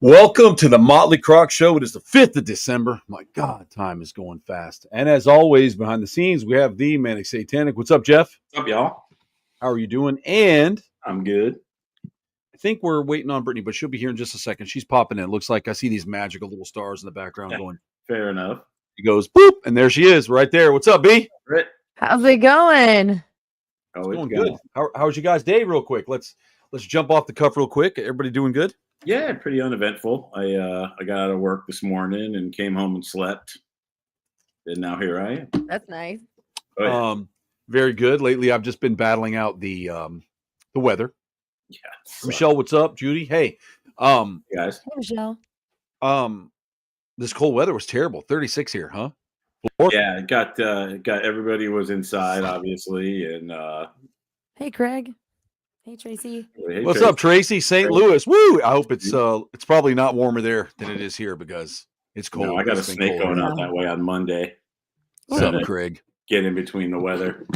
Welcome to the Motley Croc Show. It is the 5th of December. My God, time is going fast. And as always, behind the scenes, we have the Manic Satanic. What's up, Jeff? What's up, y'all? How are you doing? And I'm good. I think we're waiting on Brittany, but she'll be here in just a second. She's popping in. It looks like I see these magical little stars in the background going. Fair enough. He goes, boop, and there she is right there. What's up, B? Right. How's it going? It's going good. How's your guys' day real quick? Let's jump off the cuff real quick. Everybody doing good? Yeah, pretty uneventful. I got out of work this morning and came home and slept. And now here I am. That's nice. Oh, yeah. Very good. Lately I've just been battling out the weather. Yeah. Michelle, what's up? Judy, hey. Guys. Hey, Michelle. This cold weather was terrible. 36 here, huh? Yeah, it got everybody was inside, obviously, and Hey, Craig. Hey, Tracy. hey, What's Tracy. up, Tracy? St. Louis. Woo! I hope it's probably not warmer there than it is here because it's cold. No, I got a It's been snake cold. going out that way on Monday. What's up, Craig? Get in between the weather.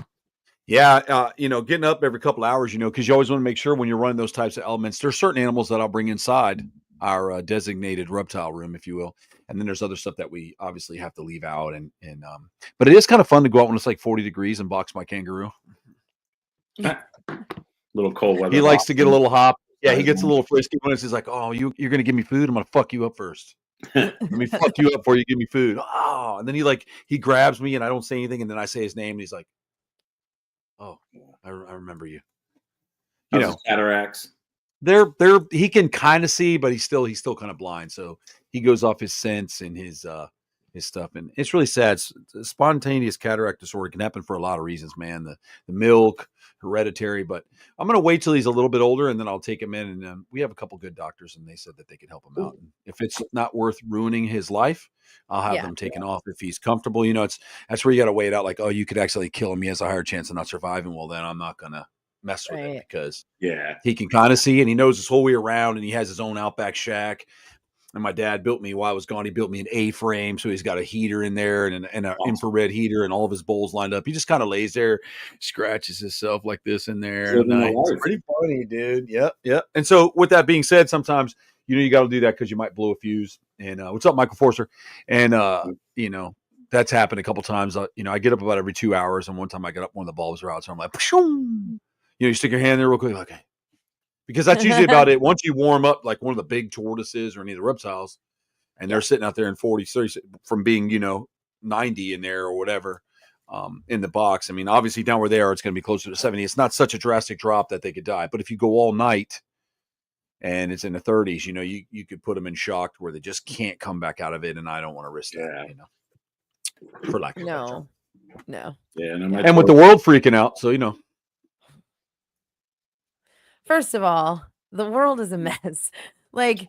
Yeah, getting up every couple hours, because you always want to make sure when you're running those types of elements, there's certain animals that I'll bring inside our designated reptile room, if you will. And then there's other stuff that we obviously have to leave out. But it is kind of fun to go out when it's like 40 degrees and box my kangaroo. Little cold weather. He likes to get a little hop. Yeah, he gets a little frisky when it's like, oh, you're going to give me food? I'm going to fuck you up first. Let me fuck you up before you give me food. Oh, and then he grabs me and I don't say anything. And then I say his name and he's like, oh, I remember you. Cataracts. He can kind of see, but he's still kind of blind. So he goes off his sense and his stuff. And it's really sad. Spontaneous cataract disorder can happen for a lot of reasons, man. The milk, hereditary, but I'm going to wait till he's a little bit older and then I'll take him in. And we have a couple good doctors and they said that they could help him out. And if it's not worth ruining his life, I'll have them taken off if he's comfortable. That's where you got to weigh it out. Like, oh, you could actually kill him. He has a higher chance of not surviving. Well, then I'm not going to mess with it because he can kind of see and he knows his whole way around and he has his own outback shack. And my dad built me while I was gone. He built me an A-frame, so he's got a heater in there and an infrared heater, and all of his bowls lined up. He just kind of lays there, scratches himself like this in there. It's pretty funny, dude. Yep. And so, with that being said, sometimes you got to do that because you might blow a fuse. And what's up, Michael Forster? And that's happened a couple times. I get up about every 2 hours, and one time I got up, one of the bulbs were out, so I'm like, you stick your hand there real quick, okay. Because that's usually about it. Once you warm up, like one of the big tortoises or any of the reptiles, and they're sitting out there in 40, 30, from being, 90 in there or whatever in the box. I mean, obviously down where they are, it's going to be closer to 70. It's not such a drastic drop that they could die. But if you go all night and it's in the 30s, you could put them in shock where they just can't come back out of it. And I don't want to risk that, for lack of a better term. No. Yeah. And with the world freaking out, so, First of all, the world is a mess. Like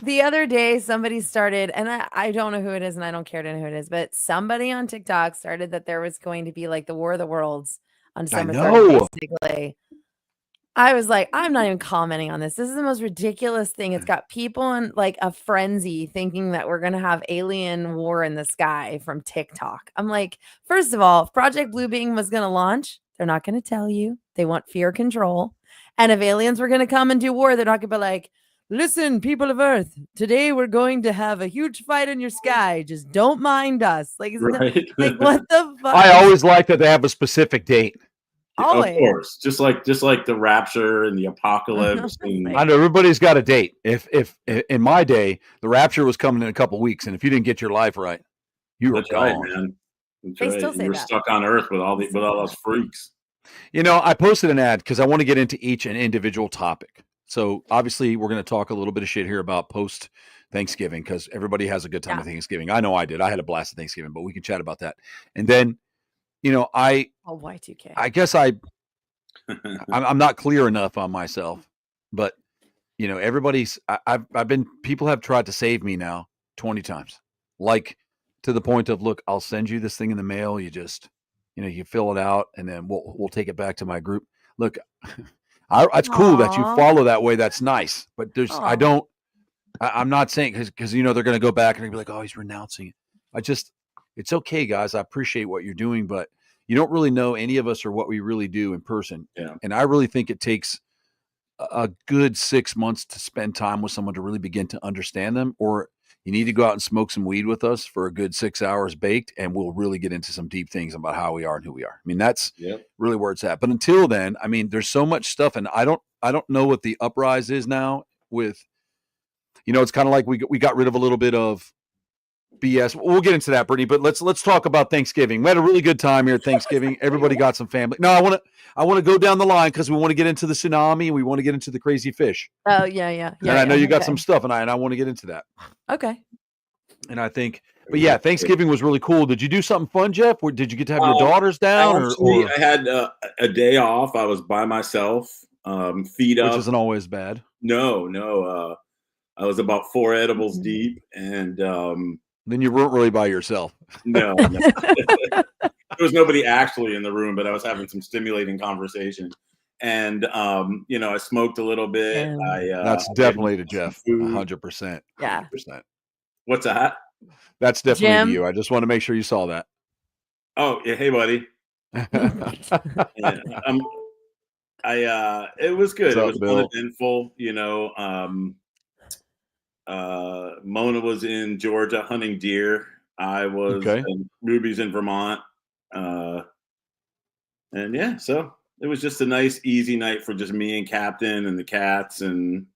the other day, somebody started, and I don't know who it is, and I don't care to know who it is, but somebody on TikTok started that there was going to be like the War of the Worlds on December 3rd, basically. I was like, I'm not even commenting on this. This is the most ridiculous thing. It's got people in like a frenzy thinking that we're going to have alien war in the sky from TikTok. I'm like, first of all, if Project Bluebeam was going to launch, they're not going to tell you. They want fear control. And if aliens were going to come and do war, they're not going to be like, listen, people of Earth, today we're going to have a huge fight in your sky. Just don't mind us. Like, like what the fuck? I always like that they have a specific date. Always. Of course, just like the rapture and the apocalypse. I know everybody's got a date. If in my day, the rapture was coming in a couple of weeks, and if you didn't get your life right, you were gone. Right, man. They still say you're that. Stuck on Earth with all those freaks. I posted an ad because I want to get into each an individual topic. So obviously we're going to talk a little bit of shit here about post Thanksgiving because everybody has a good time at Thanksgiving. I know I did. I had a blast at Thanksgiving, but we can chat about that. And then, Y2K. I guess I'm not clear enough on myself, but people have tried to save me now 20 times, like to the point of, look, I'll send you this thing in the mail. You just, you fill it out and then we'll take it back to my group. Look, it's cool that you follow that way. That's nice. But I'm not saying because they're going to go back and be like, oh, he's renouncing it. It's okay, guys. I appreciate what you're doing, but you don't really know any of us or what we really do in person. Yeah. And I really think it takes a good 6 months to spend time with someone to really begin to understand them, or you need to go out and smoke some weed with us for a good 6 hours baked, and we'll really get into some deep things about how we are and who we are. I mean, that's really where it's at. But until then, I mean, there's so much stuff, and I don't know what the uprise is now with, it's kind of like we got rid of a little bit of BS. We'll get into that, Brittany, but let's talk about Thanksgiving. We had a really good time here at Thanksgiving. Everybody got some family. No, I want to go down the line because we want to get into the tsunami and we want to get into the crazy fish. Oh, yeah. And I know you got some stuff, and I want to get into that. Okay. And I think, but yeah, Thanksgiving was really cool. Did you do something fun, Jeff? Or did you get to have your daughters down? I had a day off. I was by myself, feet up. Which isn't always bad. No. I was about 4 edibles deep, and then you weren't really by yourself. No. There was nobody actually in the room, but I was having some stimulating conversation. And I smoked a little bit. That's definitely to Jeff, 100%. Yeah. 100%. What's that? That's definitely you. I just want to make sure you saw that. Oh, yeah. Hey, buddy. It was good. It was uneventful. Mona was in Georgia hunting deer. I was in Ruby's in Vermont. So it was just a nice, easy night for just me and Captain and the cats and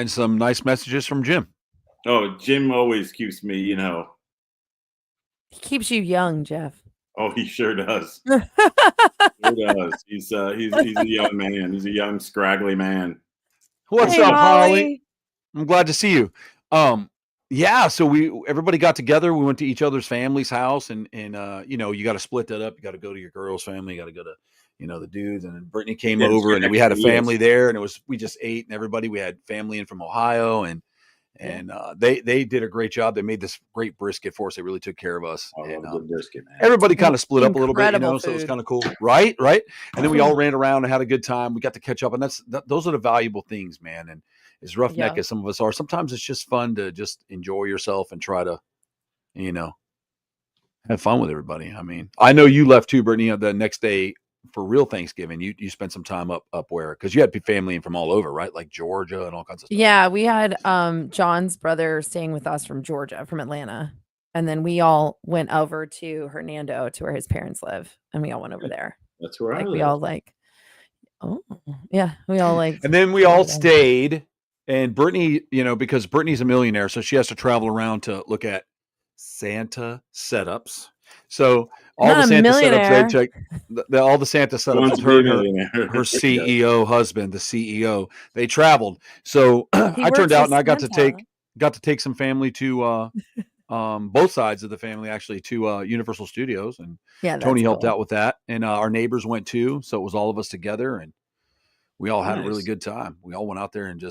some nice messages from Jim. Oh, Jim always keeps me, He keeps you young, Jeff. Oh, he sure does. He does. He's a young man. He's a young, scraggly man. What's up, Holly? I'm glad to see you. So everybody got together. We went to each other's family's house, and you got to split that up. You got to go to your girl's family. You got to go to, the dudes. And then Brittany came over, and we had a family there, and we just ate, and everybody. We had family in from Ohio, and they did a great job. They made this great brisket for us. They really took care of us. Good brisket, man. Everybody kind of split up a little bit, so it was kind of cool, right? And then we all ran around and had a good time. We got to catch up, and those are the valuable things, man. And as roughneck as some of us are, sometimes it's just fun to just enjoy yourself and try to, have fun with everybody. I mean, I know you left too, Brittany, the next day for real Thanksgiving. You spent some time up where, because you had family in from all over, right? Like Georgia and all kinds of stuff. Yeah, we had John's brother staying with us from Georgia, from Atlanta. And then we all went over to Hernando, to where his parents live. And we all went over there. That's where I live. We all we all and then we all stayed. And Brittany, because Brittany's a millionaire, so she has to travel around to look at Santa setups. So all the Santa setups, they check all the Santa setups. Her CEO husband, the CEO, they traveled. So I turned out and I got to take some family to both sides of the family, actually, to Universal Studios, and Tony helped out with that, and our neighbors went too. So it was all of us together, and we all had a really good time. We all went out there and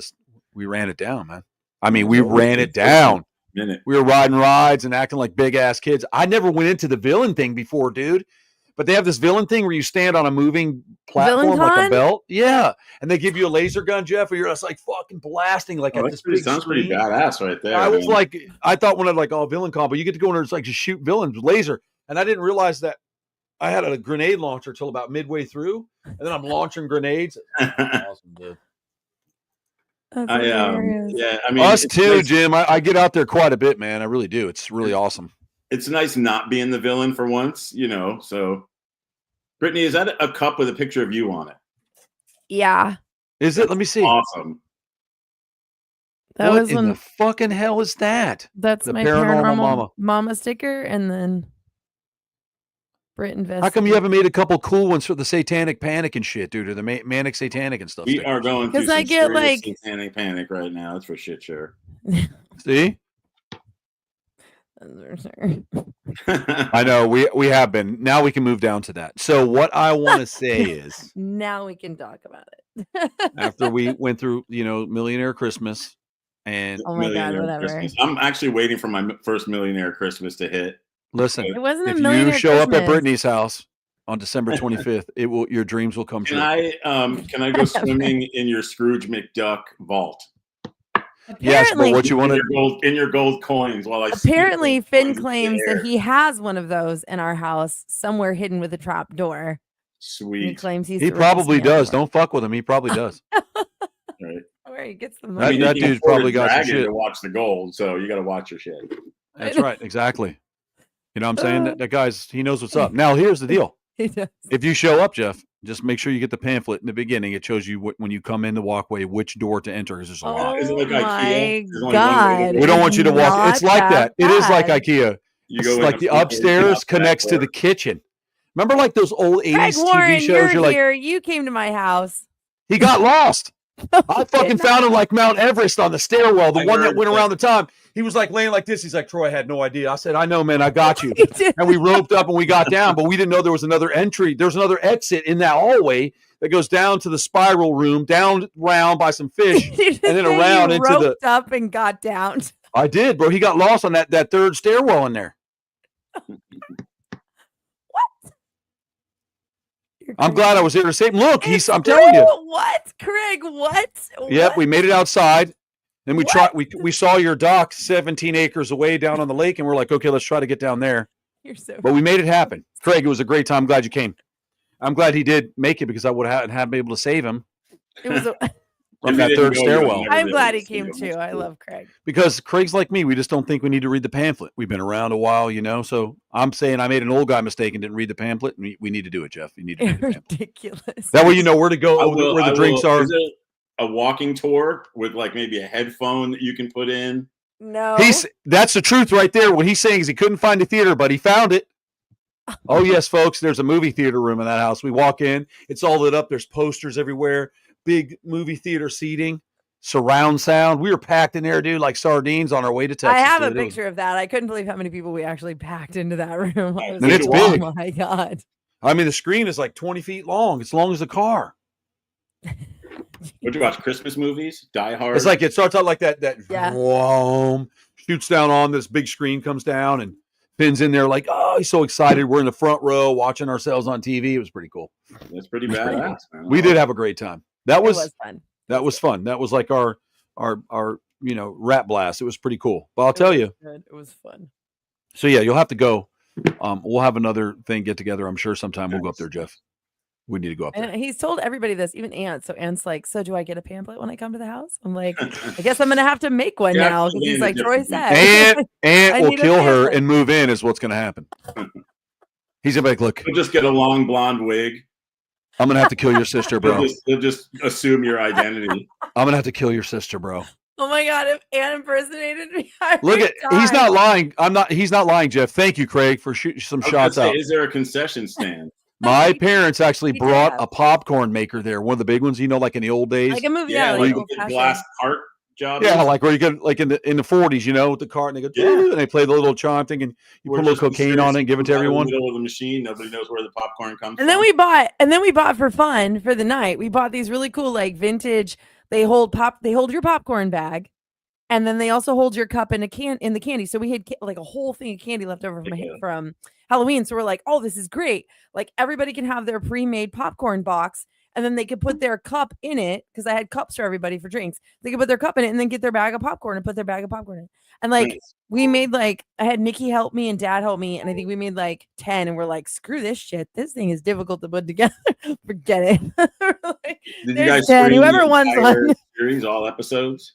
we ran it down, man. I mean, we ran it down. We were riding rides and acting like big ass kids. I never went into the villain thing before, dude. But they have this villain thing where you stand on a moving platform like a belt. Yeah. And they give you a laser gun, Jeff, or you're just like fucking blasting like at this big sounds pretty badass right there. I was like, I thought when I'd villain con, but you get to go in there, it's like just shoot villains with laser. And I didn't realize that I had a grenade launcher till about midway through. And then I'm launching grenades. Awesome, dude. I mean, us too, nice. Jim. I get out there quite a bit, man. I really do. It's really awesome. It's nice not being the villain for once, So, Brittany, is that a cup with a picture of you on it? Yeah. Is it? Let me see. Awesome. What in the fucking hell is that? That's my paranormal mama sticker, and then Brit invested. How come you haven't made a couple cool ones for the Satanic Panic and shit, dude, or the Manic Satanic and stuff? We are going through some serious Satanic Panic right now. That's for shit sure. See? I know we have been. Now we can move down to that. So what I want to say is, now we can talk about it. After we went through, Millionaire Christmas and oh my God, whatever. Christmas. I'm actually waiting for my first Millionaire Christmas to hit. Listen, it wasn't if you show Christmas. Up at Brittany's house on December 25th, your dreams will come true. Can I go swimming in your Scrooge McDuck vault? Yes, but what you want in your gold coins while I apparently Finn claims that he has one of those in our house somewhere hidden with a trap door. Sweet. He claims He probably does. Don't fuck with him. He probably does. Right. Where he gets the I money. mean, That you can dude's afford probably a got some dragon shit. to watch the gold, so you got to watch your shit. That's right. Exactly. You know what I'm saying? That guy's, he knows what's up. Now, here's the deal. He does. If you show up, Jeff, just make sure you get the pamphlet in the beginning. It shows you when you come in the walkway which door to enter, because there's a lot. Is it like Oh IKEA? There's my only one way to God. go. We don't want you to walk. It's Not like that. It is like bad. IKEA. You It's go in like the front door, you get upstairs out connects back to the door. kitchen. Remember like those old Craig 80s Warren, TV shows? you're Like, here. You came to my house. he got lost. I fucking did found him not. like Mount Everest on the stairwell, the I one that heard went that. around the time. He was like laying like this. He's like, Troy, I had no idea. I said, I know, man, I got you. He did. And we roped up and we got down, but we didn't know there was another entry. There's another exit in that hallway that goes down to the spiral room, down round by some fish, Did you and then say around you into the. roped up and got down. I did, bro. He got lost on that third stairwell in there. I'm glad I was there to save him. Look, It's I'm telling you. true. What, Craig? What? Yep, What? we made it outside. Then we What? tried. We saw your dock 17 acres away down on the lake, and we're like, okay, let's try to get down there. You're so. But we made it happen. Craig, it was a great time. I'm glad you came. I'm glad he did make it, because I would have been able to save him It was. from If that he didn't third go, you would stairwell. never I'm be glad able he to see came him. too. That's I cool. love Craig. Because Craig's like me. We just don't think we need to read the pamphlet. We've been around a while, you know. So I'm saying I made an old guy mistake and didn't read the pamphlet. And we need to do it, Jeff. You need to read the pamphlet. Ridiculous. That way you know where to go, I will- where the I drinks will- are. Is it a walking tour with like maybe a headphone that you can put in? No. That's the truth right there. What he's saying is he couldn't find a theater, but he found it. Oh yes, folks, there's a movie theater room in that house. We walk in, it's all lit up. There's posters everywhere, big movie theater seating, surround sound. We were packed in there, dude, like sardines on our way to Texas. I have a dude. It was- picture of that. I couldn't believe how many people we actually packed into that room. I was And it's like, big. Oh my God. I mean, the screen is like 20 feet long. It's long as a car. Would you watch Christmas movies? Die Hard. It's like it starts out like that. Yeah. Whoom, shoots down on this big screen, comes down, and Finn's in there like, oh, he's so excited. We're in the front row watching ourselves on TV. It was pretty cool. That's pretty badass, man. We did have a great time. That It was was fun. That was fun. That was like our rat blast. It was pretty cool. But I'll tell you. Good. It was fun. So yeah, you'll have to go. We'll have another thing get together. I'm sure sometime we'll go up there, Jeff. We need to go up there. And he's told everybody this, even Aunt. So Aunt's like, so do I get a pamphlet when I come to the house? I'm like, I guess I'm gonna have to make one Yeah, now, because he's like, Troy said. Aunt I will need a kill her pamphlet. and move in is what's gonna happen. He's gonna be like, look, He'll just get a long blonde wig. I'm gonna have to kill your sister, bro. He'll just assume your identity. I'm gonna have to kill your sister, bro. Oh my God, if Aunt impersonated me, I Look would at he's die. not lying. He's not lying, Jeff. Thank you, Craig, for shooting some I was gonna shots say, out. is there a concession stand? My parents actually We brought have. a popcorn maker there, one of the big ones, you know, like in the old days. Like a movie, Yeah, yeah, like like a old-fashioned. glass cart job. Yeah, like where you get like in the 40s, you know, with the cart and they go, Yeah. and they play the little chime thing and you put a little cocaine on it and give it to everyone. In the middle of the machine, nobody knows where the popcorn comes And then from. we bought for fun for the night. We bought these really cool, like vintage. They hold your popcorn bag, and then they also hold your cup in the candy. So we had like a whole thing of candy left over from Halloween. So we're like, oh, this is great. Like everybody can have their pre-made popcorn box, and then they could put their cup in it, because I had cups for everybody for drinks. They could put their cup in it and then get their bag of popcorn and put their bag of popcorn in. And like Nice. we made like, I had Nikki help me and Dad help me, and I think we made like 10, and we're like, screw this shit. This thing is difficult to put together. Forget it. Like, Did you there's guys 10. stream Whoever the wants entire one. series, all episodes?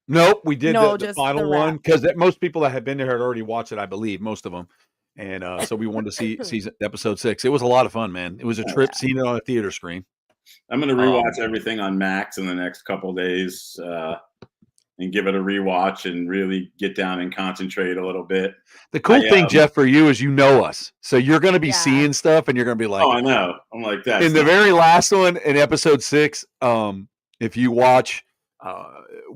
Nope, we did No, the just final the one wrap. because most people that had been there had already watched it, I believe, most of them. And so we wanted to see season episode 6. It was a lot of fun, man. It was a trip seeing it on a theater screen. I'm gonna rewatch everything on Max in the next couple days, and give it a rewatch and really get down and concentrate a little bit. The cool thing, am. Jeff, for you is you know us. So you're going to be Yeah. seeing stuff and you're going to be like, Oh, I know. I'm like that. in the very last one in episode 6, if you watch,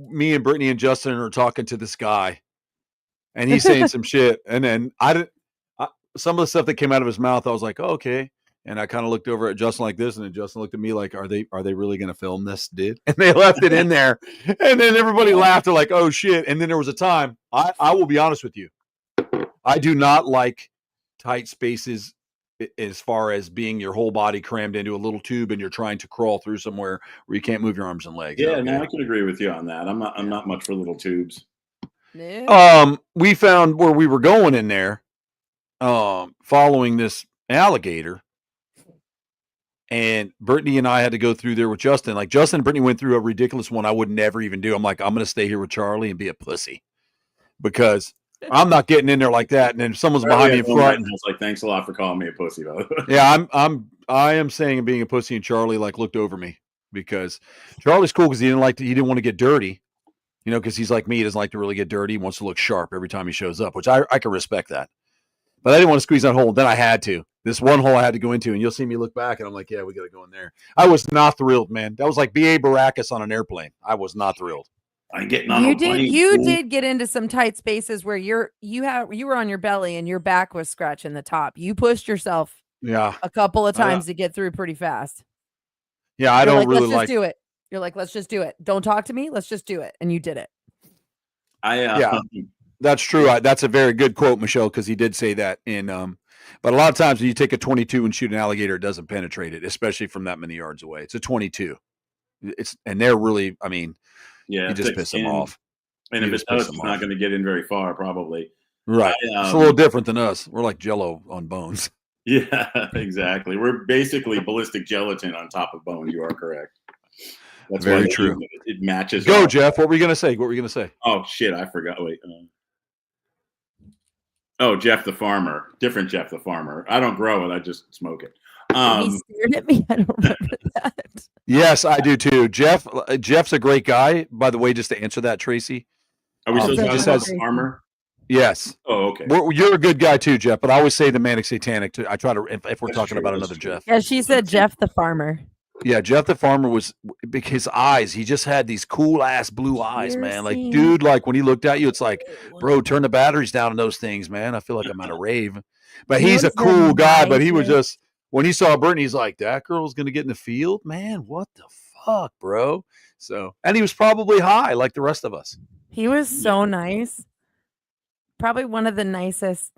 me and Brittany and Justin are talking to this guy and he's saying some shit. And then some of the stuff that came out of his mouth, I was like, oh, okay. And I kind of looked over at Justin like this, and then Justin looked at me like, are they really going to film this, dude? And they left it in there. And then everybody laughed. They're like, oh, shit. And then there was a time, I will be honest with you. I do not like tight spaces as far as being your whole body crammed into a little tube and you're trying to crawl through somewhere where you can't move your arms and legs. Yeah, okay? no, I can agree with you on that. I'm not much for little tubes. No. We found where we were going in there, following this alligator. And Brittany and I had to go through there with Justin. Like Justin and Brittany went through a ridiculous one I would never even do. I'm like, I'm going to stay here with Charlie and be a pussy because I'm not getting in there like that. And then if someone's behind me in front, I was like, thanks a lot for calling me a pussy, though. yeah, I am saying and being a pussy, and Charlie like looked over me because Charlie's cool because he didn't want to get dirty, because he's like me. He doesn't like to really get dirty. He wants to look sharp every time he shows up, which I can respect that. But I didn't want to squeeze that hole. Then I had to. This one hole I had to go into, and you'll see me look back, and I'm like, yeah, we got to go in there. I was not thrilled, man. That was like B.A. Baracus on an airplane. I was not thrilled. I'm getting on a plane. You did get into some tight spaces where you were on your belly and your back was scratching the top. You pushed yourself a couple of times to get through pretty fast. Yeah, I don't really let's just do it. You're like, let's just do it. Don't talk to me. Let's just do it. And you did it. Yeah. That's true. That's a very good quote, Michelle, because he did say that. But a lot of times when you take a 22 and shoot an alligator, it doesn't penetrate it, especially from that many yards away. It's a 22. And they're really, you just piss them off. And if it's us, it's not going to get in very far, probably. Right. It's a little different than us. We're like Jell-O on bones. Yeah, exactly. We're basically ballistic gelatin on top of bone. You are correct. That's very true. It matches. Go, Jeff. What were you going to say? Oh, shit. I forgot. Wait. Jeff the farmer. Different Jeff the farmer. I don't grow it. I just smoke it. He stared at me. I don't remember that. Yes, I do too. Jeff's a great guy. By the way, just to answer that, Tracy. Are we still talking about the farmer? Yes. Oh, okay. You're a good guy too, Jeff. But I always say the Manic Satanic too. I try to if we're talking about another Jeff. Yeah, she said Jeff the farmer. Yeah, Jeff the farmer was his eyes. He just had these cool ass blue eyes, man. Like, dude, like when he looked at you, it's like, bro, turn the batteries down on those things, man. I feel like I'm at a rave. But he's a cool guy. But he was just when he saw Brittany, he's like, that girl's gonna get in the field, man. What the fuck, bro? So, and he was probably high like the rest of us. He was so nice. Probably one of the nicest,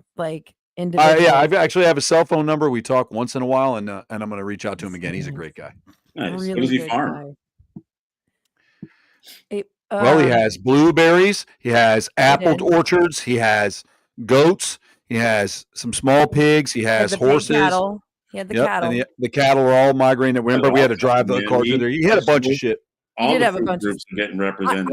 individuals. Yeah, I actually have a cell phone number. We talk once in a while, and I'm going to reach out to him again. He's a great guy. Nice. Really what does he farm? He has blueberries. He has apple orchards. He has goats. He has some small pigs. He has horses. Cattle. He had the cattle. And the cattle are all migrating. Remember, we had to drive the car through there. He had a bunch of shit. All did have a bunch groups of getting represented.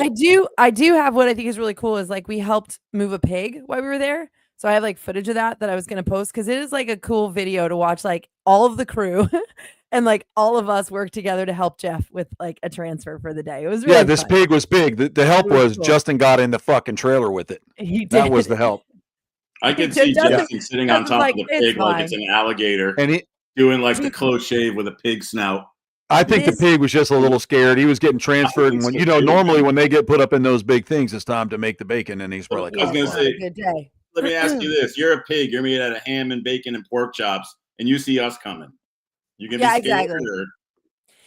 I do have what I think is really cool is we helped move a pig while we were there. So I have footage of that I was going to post because it is a cool video to watch all of the crew and all of us work together to help Jeff with a transfer for the day. It was really this fun. Pig was big. The help was cool. Justin got in the fucking trailer with it. He did. That was the help. I could see Justin sitting on top of the pig like it's an alligator and doing the close shave with a pig snout. I think the pig was just a little scared. He was getting transferred, and when normally when they get put up in those big things, it's time to make the bacon, and he's probably I was going to say, good day. Let me ask you this: you're a pig. You're made out of ham and bacon and pork chops, and you see us coming. You can be scared. Exactly.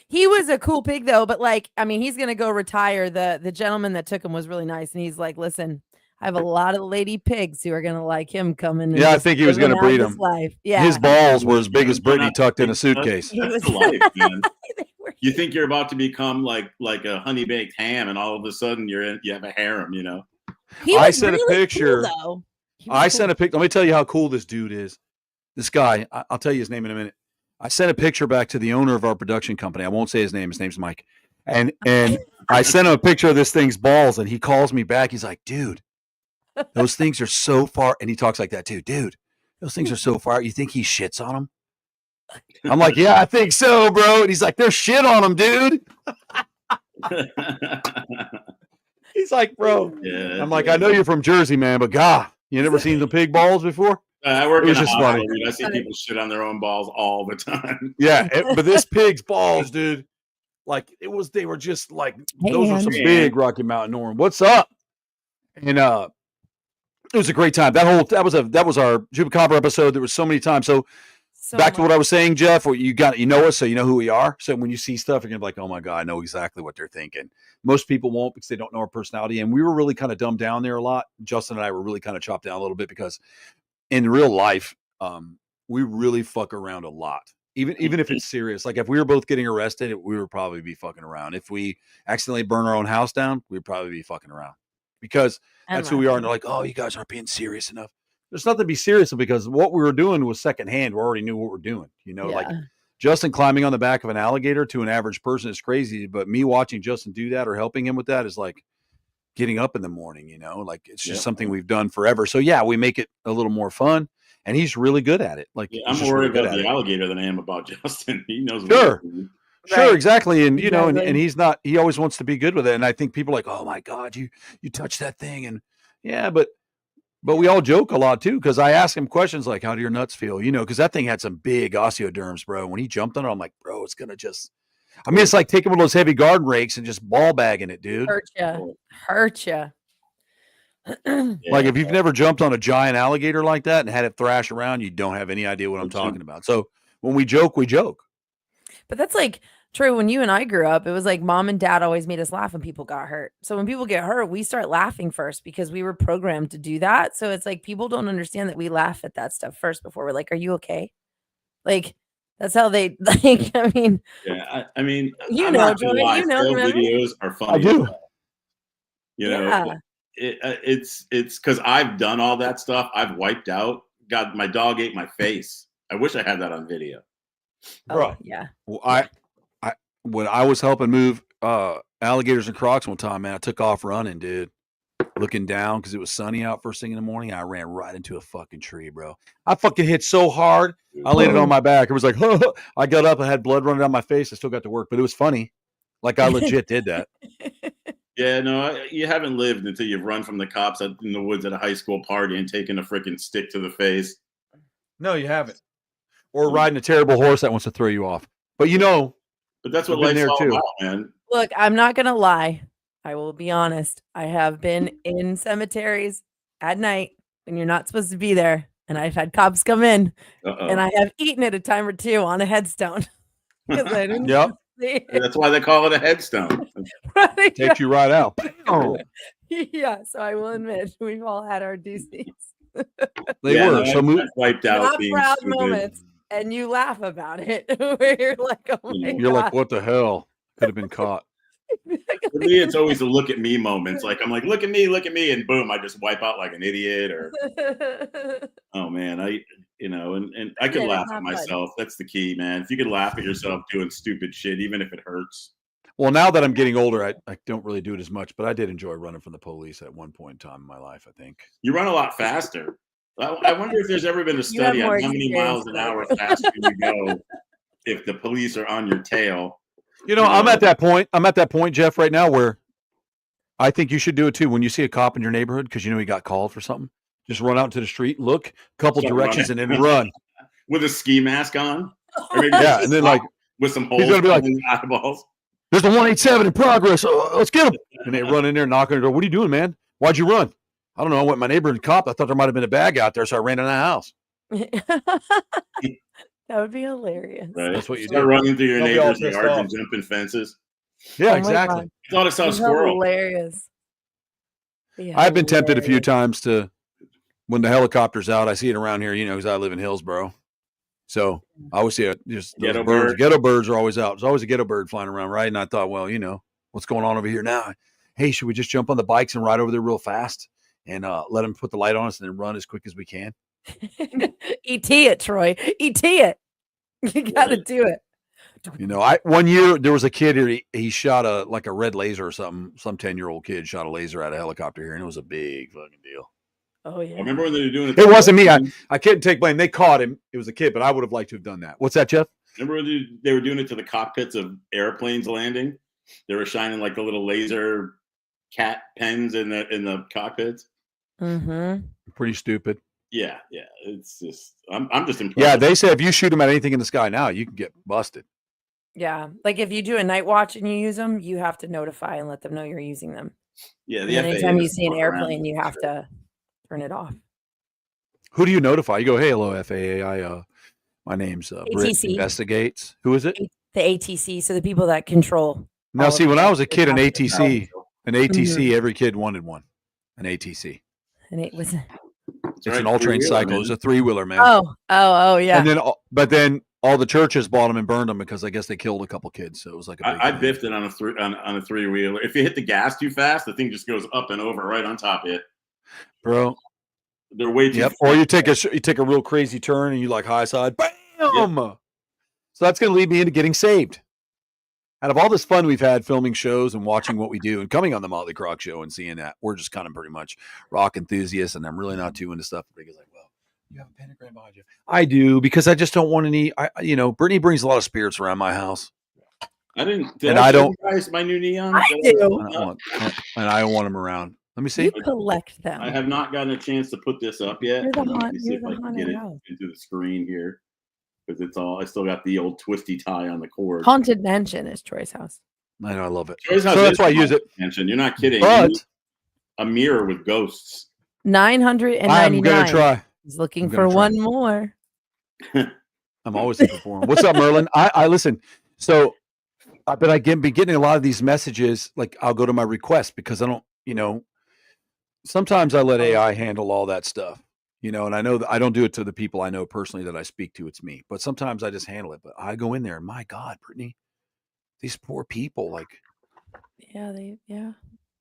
He was a cool pig, though. But he's going to go retire. The gentleman that took him was really nice, and he's like, "Listen, I have a lot of lady pigs who are going to like him coming." Yeah, I think he was going to breed him. Yeah, his balls were as big as Brittany tucked in a suitcase. That's the life, man. You think you're about to become like a honey baked ham, and all of a sudden you have a harem, I sent a picture. Cool, I sent a picture. Let me tell you how cool this dude is. This guy, I'll tell you his name in a minute. I sent a picture back to the owner of our production company. I won't say his name. His name's Mike. And I sent him a picture of this thing's balls, and he calls me back. He's like, dude, those things are so far. And he talks like that too. Dude, those things are so far. You think he shits on them? I'm like, yeah, I think so, bro. And he's like, there's shit on them, dude. He's like, bro. Yeah, I'm like, I know you're from Jersey, man, but God, you never seen the pig balls before? I work in a hospital. I see people shit on their own balls all the time. Yeah, but this pig's balls, dude, they were just those are some big Rocky Mountain Norm. What's up? And it was a great time. That was our Chupacabra episode. There was so many times. So back to what I was saying, Jeff, you know us, so you know who we are. So when you see stuff, you're gonna be like, oh my God, I know exactly what they're thinking. Most people won't because they don't know our personality. And we were really kind of dumbed down there a lot. Justin and I were really kind of chopped down a little bit because in real life, we really fuck around a lot. Even if it's serious. Like if we were both getting arrested, we would probably be fucking around. If we accidentally burn our own house down, we'd probably be fucking around. Because that's who we are. And they're like, oh, you guys aren't being serious enough. There's nothing to be serious because what we were doing was secondhand. We already knew what we're doing. Justin climbing on the back of an alligator to an average person is crazy, but me watching Justin do that or helping him with that is like getting up in the morning, you know, like it's just something we've done forever. So yeah, we make it a little more fun, and he's really good at it. Like I'm more worried about the alligator than I am about Justin. He knows. Sure, exactly. And you know, and he's not. He always wants to be good with it. And I think people are like, oh my god, you touched that thing, and yeah, but we all joke a lot too, because I ask him questions like, how do your nuts feel? You know, because that thing had some big osteoderms, bro. When he jumped on it, I'm like, bro, it's gonna just. I mean, it's like taking one of those heavy garden rakes and just ball bagging it, dude. Hurt you. Like if you've never jumped on a giant alligator like that and had it thrash around, you don't have any idea what I'm talking about. So when we joke, we joke. But that's like true. When you and I grew up, it was like mom and dad always made us laugh when people got hurt. So when people get hurt, we start laughing first because we were programmed to do that. So it's like people don't understand that we laugh at that stuff first before we're like, are you okay? Like, that's how they like. I mean, I mean, you know, Joy, you know, videos are funny. I do. You know, it's because I've done all that stuff. I've wiped out. God, my dog ate my face. I wish I had that on video. Bro, yeah. Well, when I was helping move alligators and crocs one time, man, I took off running, dude. Looking down because it was sunny out first thing in the morning. I ran right into a fucking tree, bro. I fucking hit so hard. I landed on my back. It was like, I got up. I had blood running down my face. I still got to work, but it was funny. Like I legit did that. Yeah, no, you haven't lived until you've run from the cops in the woods at a high school party and taken a freaking stick to the face. No, you haven't. Or riding a terrible horse that wants to throw you off. But you know. But that's what life's all about, man. Look, I'm not going to lie. I will be honest. I have been in cemeteries at night when you're not supposed to be there. And I've had cops come in. And I have eaten it a time or two on a headstone. I didn't That's why they call it a headstone. Right, takes you right out. Yeah, so I will admit we've all had our doozies. They were so wiped out. Not proud moments, and you laugh about it. Where you're like, oh my God. You're like, what the hell? Could have been caught. For me, it's always the look at me moments. Like I'm like, look at me, and boom, I just wipe out like an idiot. Or oh man, and I could laugh at myself. That's the key, man. If you could laugh at yourself doing stupid shit, even if it hurts. Well, now that I'm getting older, I don't really do it as much, but I did enjoy running from the police at one point in time in my life, I think. You run a lot faster. I wonder if there's ever been a study on how many miles an hour faster you go if the police are on your tail. You know, I'm at that point, Jeff, right now where I think you should do it too. When you see a cop in your neighborhood, because you know he got called for something, just run out into the street, look, a couple directions, and then run. With a ski mask on? Or maybe and then like with some holes he's gonna be like, eyeballs. There's a 187 in progress. Let's get him. And they run in there, knock on the door. What are you doing, man? Why'd you run? I don't know. I went my neighborhood cop. I thought there might have been a bag out there, so I ran in the house. That would be hilarious. Right. That's what you Start do. running through your neighbor's yard and jumping fences. Yeah, exactly. I thought I saw a squirrel. Hilarious. I've been tempted a few times to, when the helicopter's out, I see it around here, you know, because I live in Hillsboro. So I always see it. Just ghetto birds. bird. Ghetto birds are always out. There's always a ghetto bird flying around, right? And I thought, well, you know, what's going on over here now? Hey, should we just jump on the bikes and ride over there real fast and let them put the light on us and then run as quick as we can? ET it, Troy. ET it. You got to do it. You know, one year there was a kid here. He shot a red laser or something. Some 10-year-old kid shot a laser at a helicopter here, and it was a big fucking deal. Oh yeah. I remember when they were doing it. It wasn't me. I can't take blame. They caught him. It was a kid, but I would have liked to have done that. What's that, Jeff? Remember when they were doing it to the cockpits of airplanes landing? They were shining like the little laser cat pens in the cockpits. Mm-hmm. Pretty stupid. Yeah. It's just I'm just impressed. Yeah, they say if you shoot them at anything in the sky now, you can get busted. Yeah, like if you do a night watch and you use them, you have to notify and let them know you're using them. Yeah, anytime you see an airplane, you have to turn it off. Who do you notify? You go, hey, hello, FAA. My name's Britt Investigates. Who is it? The ATC. So the people that control. Now, see, when I was a kid, an ATC, every kid wanted one. An ATC. And it was. It's an all-terrain cycle. It's a 3-wheeler, man. Oh, yeah. And then, all the churches bought them and burned them because I guess they killed a couple kids. So it was like I biffed it on a 3-wheeler. If you hit the gas too fast, the thing just goes up and over right on top of it. Bro, they're way too fast. Or you take a real crazy turn and you like high side, bam. Yep. So that's going to lead me into getting saved. Out of all this fun we've had filming shows and watching what we do and coming on the Motley Croc show and seeing that, we're just kind of pretty much rock enthusiasts, and I'm really not too into stuff. Because like, well, you have a pentagram behind you. I do, because I just don't want any. Brittany brings a lot of spirits around my house. I didn't. And I don't. Guys, my new neon. I do. And I don't want them around. Let me see. You collect them. I have not gotten a chance to put this up yet. You're the Let me see if I can haunted get it house. into the screen here, because it's all. I still got the old twisty tie on the cord. Haunted Mansion is Troy's house. I know, I love it. Troy's So house that's is why I use it. Mansion. You're not kidding. But A mirror with ghosts. 999. I'm gonna try. He's looking for one more. I'm always looking for him. What's up, Merlin? I listen. So, but I be getting a lot of these messages. Like, I'll go to my request because I don't. Sometimes I let AI handle all that stuff. And I know that I don't do it to the people I know personally that I speak to. It's me. But sometimes I just handle it. But I go in there, and my God, Brittany, these poor people. Like, yeah.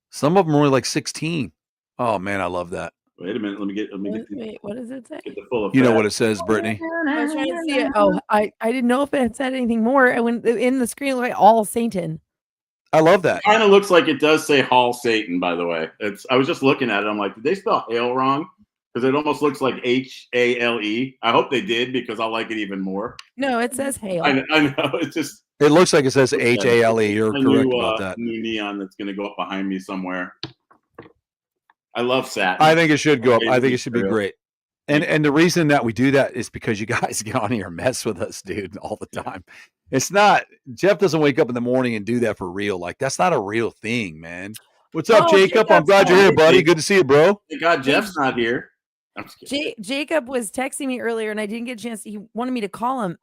Some of them are only like 16. Oh man, I love that. Wait a minute. Let me get. Wait, what does it say? Get the full effect. You know what it says, Brittany? I was trying to see it. Oh, I didn't know if it had said anything more. And when in the screen, like all Satan. I love that. Kind of looks like it does say Hall Satan, by the way. I was just looking at it. I'm like, did they spell hail wrong? Because it almost looks like HALE. I hope they did, because I'll like it even more. No, it says hail. I know. It's just. It looks like it says HALE. You're correct about that. New neon that's going to go up behind me somewhere. I love satin. I think it should go up. I think it should be great. And the reason that we do that is because you guys get on here and mess with us, dude, all the time. It's not, Jeff doesn't wake up in the morning and do that for real. Like, that's not a real thing, man. What's up, Jacob? I'm glad you're here, buddy. Good to see you, bro. Thank God Jeff's not here. I'm just kidding. Jacob was texting me earlier, and I didn't get a chance. He wanted me to call him.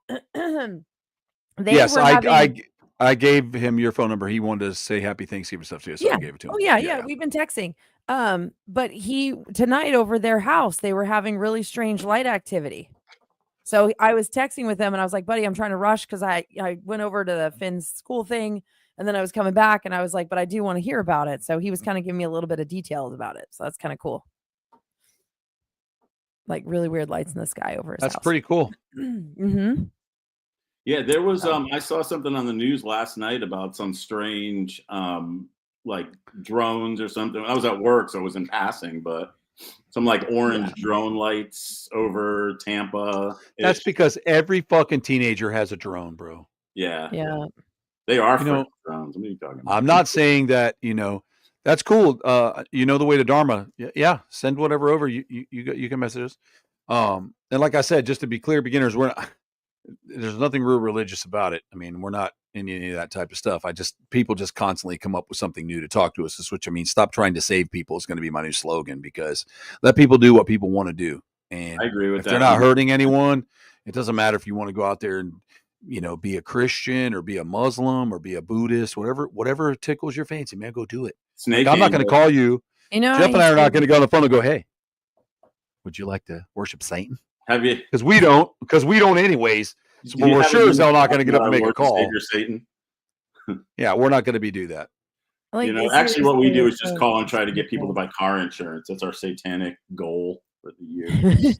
Yes, I gave him your phone number. He wanted to say happy Thanksgiving stuff to you, so I gave it to him. Oh, yeah. We've been texting. But tonight over their house, they were having really strange light activity. So I was texting with them, and I was like, buddy, I'm trying to rush because I went over to the Finn's school thing, and then I was coming back, and I was like, but I do want to hear about it. So he was kind of giving me a little bit of details about it. So that's kind of cool. Like really weird lights in the sky over his house. That's pretty cool. Mm-hmm. Yeah, there was I saw something on the news last night about some strange like drones or something. I was at work, so it was in passing, but some like orange drone lights over Tampa. That's because every fucking teenager has a drone, bro. Yeah. You They are know, drones. What are you talking about? I'm not saying that, that's cool. The way to Dharma. Yeah. Send whatever over. You can message us. And like I said, just to be clear, beginners, there's nothing real religious about it. I mean, we're not in any of that type of stuff. People just constantly come up with something new to talk to us. That's what I mean. Stop trying to save people is going to be my new slogan, because let people do what people want to do. And I agree with if that. they're not hurting anyone, it doesn't matter if you want to go out there and, be a Christian or be a Muslim or be a Buddhist, whatever tickles your fancy, man, go do it. Like, I'm not going to call you. Jeff and I are not going to go on the phone and go, hey, would you like to worship Satan? Have you? Because we don't anyways. So we're sure as hell not going to get up and make a call. Savior Satan. Yeah, we're not going to do that. Actually, what we do is just call and try to get people to buy car insurance. That's our satanic goal for the year. Do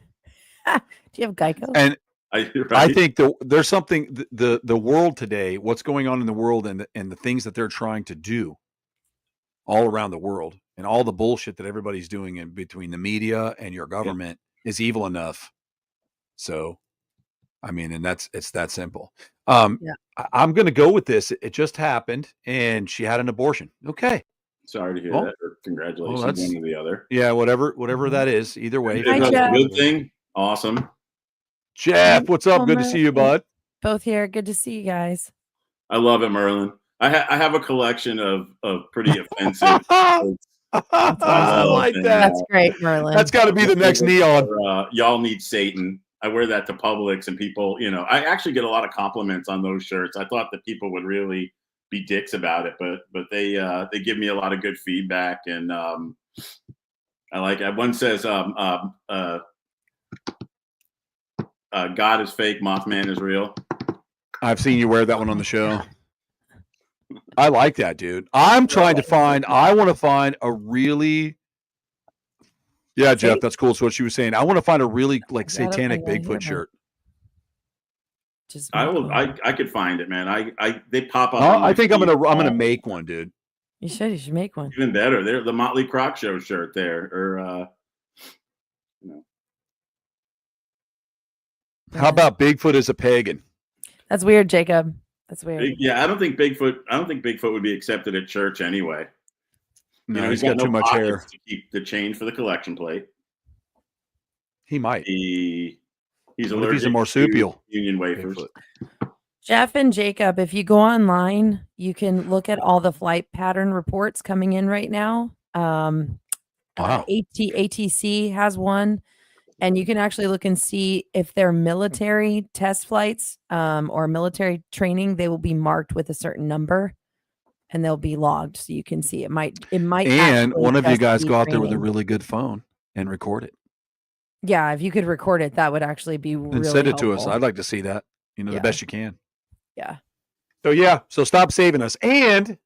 you have Geico? And I think there's something the world today, what's going on in the world, and the things that they're trying to do all around the world, and all the bullshit that everybody's doing in between the media and your government is evil enough. So, I mean, and it's that simple. I'm going to go with this. It just happened, and she had an abortion. Okay. Sorry to hear that. Or congratulations, one or the other. Yeah, whatever that is. Either way, that's a good thing. Awesome. Jeff, what's up? Good to see you, bud. Both here. Good to see you guys. I love it, Merlin. I have a collection of pretty offensive. I like that. That's great, Merlin. That's got to be the next neon. Y'all need Satan. I wear that to Publix, and people, I actually get a lot of compliments on those shirts. I thought that people would really be dicks about it, but they give me a lot of good feedback, and I like it. One says, God is fake, Mothman is real. I've seen you wear that one on the show. I like that, dude. I want to find a really, Jeff, that's cool. So what she was saying, I want to find a really satanic Bigfoot shirt. Just I could find it, man. They pop up. I think I'm gonna make one, dude. You should make one. Even better. They're the Motley Croc Show shirt there, or How about Bigfoot as a pagan? That's weird, Jacob. That's weird. Yeah, I don't think Bigfoot would be accepted at church anyway. No, he's got too much hair to keep the chain for the collection plate. He might. He's allergic. If he's a marsupial Union wafers. Jeff and Jacob, if you go online, you can look at all the flight pattern reports coming in right now. Wow. ATC has one, and you can actually look and see if they're military test flights or military training. They will be marked with a certain number, and they'll be logged, so you can see it. Might. And one of you guys go out there with a really good phone and record it. Yeah, if you could record it, that would actually be really and send it helpful. to us. I'd like to see that. The best you can. Yeah. So stop saving us, and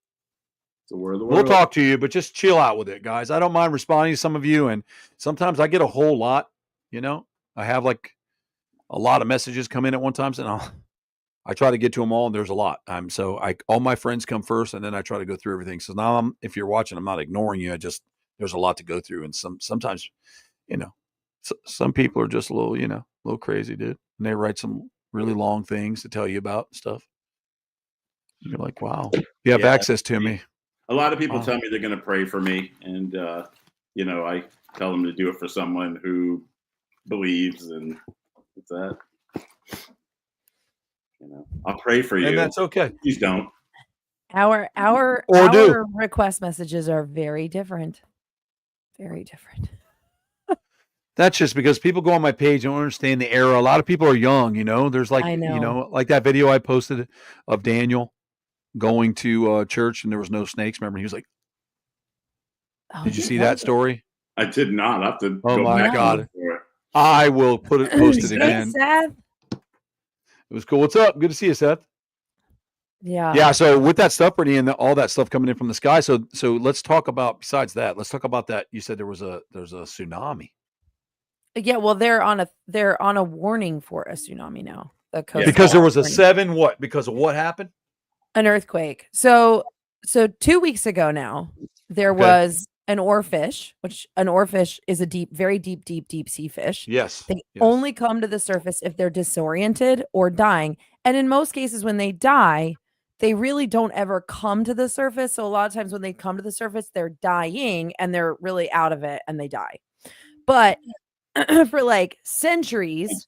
we'll talk to you, but just chill out with it, guys. I don't mind responding to some of you, and sometimes I get a whole lot. I have like a lot of messages come in at one time, and I try to get to them all, and there's a lot. All my friends come first, and then I try to go through everything. So now, if you're watching, I'm not ignoring you. There's a lot to go through, and sometimes, some people are just a little crazy, dude, and they write some really long things to tell you about stuff. You're like, wow, you have access to me. A lot of people tell me they're going to pray for me, and I tell them to do it for someone who believes, and it's that. I'll pray for you, and that's okay. Please don't. Our request messages are very different. Very different. That's just because people go on my page and don't understand the era. A lot of people are young, There's like, like that video I posted of Daniel going to church and there was no snakes. Remember, he was like, did you see that story? I did not. I have to. Oh my God. I will post it again. Seth? It was cool. What's up? Good to see you, Seth. Yeah. Yeah. So with that stuff, Brittany, and all that stuff coming in from the sky. So let's talk about, besides that, let's talk about that. You said there's a tsunami. Yeah, well, they're on a warning for a tsunami now. Because there was a 7 what? Because of what happened? An earthquake. So 2 weeks ago now, there was an oarfish, which an oarfish is a very deep sea fish. Yes. They only come to the surface if they're disoriented or dying. And in most cases, when they die, they really don't ever come to the surface. So a lot of times when they come to the surface, they're dying and they're really out of it and they die. But for like centuries,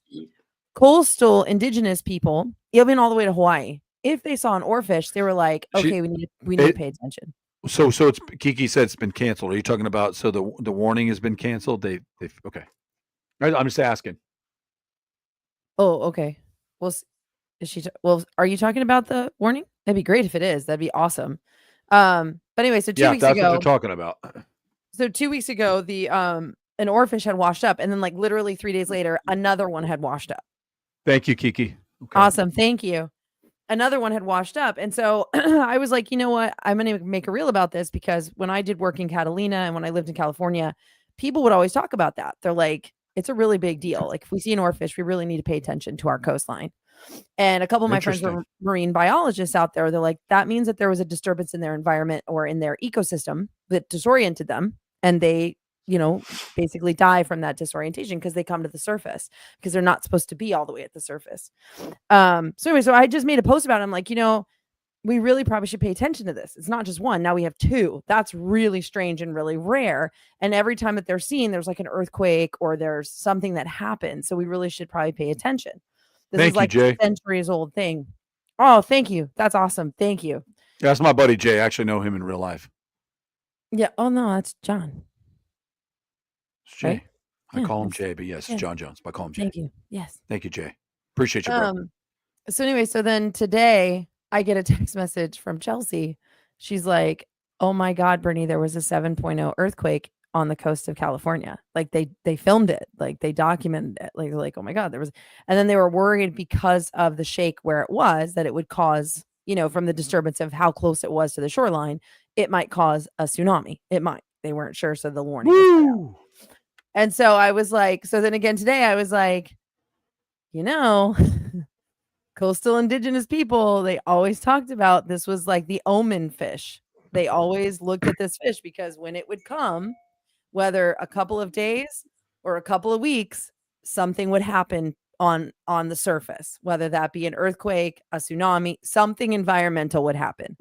coastal indigenous people, even all the way to Hawaii, if they saw an oarfish, they were like, okay, we need to pay attention. So it's Kiki said it's been canceled. Are you talking about the warning has been canceled? They okay. I'm just asking. Oh, okay. Well, are you talking about the warning? That'd be great if it is. That'd be awesome. But anyway, so 2 weeks ago, that's what they're talking about. So 2 weeks ago, an oarfish had washed up, and then like literally 3 days later, another one had washed up. Thank you, Kiki. Okay. Awesome. Thank you. Another one had washed up. And so I was like, you know what? I'm going to make a reel about this, because when I did work in Catalina and when I lived in California, people would always talk about that. They're like, it's a really big deal. Like if we see an oarfish, we really need to pay attention to our coastline. And a couple of my friends were marine biologists out there. They're like, that means that there was a disturbance in their environment or in their ecosystem that disoriented them. And they, basically die from that disorientation because they come to the surface because they're not supposed to be all the way at the surface. So I just made a post about it. I'm like, we really probably should pay attention to this. It's not just one. Now we have 2. That's really strange and really rare. And every time that they're seen, there's like an earthquake or there's something that happens. So we really should probably pay attention. This is like a centuries old thing. Oh, thank you. That's awesome. Thank you. That's my buddy Jay. I actually know him in real life. Yeah. Oh no, that's John. Jay. Right? I call him Jay, but yes, it's John Jones. But I call him Jay. Thank you. Yes. Thank you, Jay. Appreciate you, bro. So anyway, so then today I get a text message from Chelsea. She's like, oh my God, Bernie, there was a 7.0 earthquake on the coast of California. Like they filmed it, like they documented it. Like, they're like, oh my God, there was, and then they were worried because of the shake where it was, that it would cause, from the disturbance of how close it was to the shoreline, it might cause a tsunami. It might. They weren't sure. So the warning was out. And so I was like, so then again today I was like, coastal indigenous people, they always talked about this was like the omen fish. They always looked at this fish because when it would come, whether a couple of days or a couple of weeks, something would happen on the surface, whether that be an earthquake, a tsunami, something environmental would happen.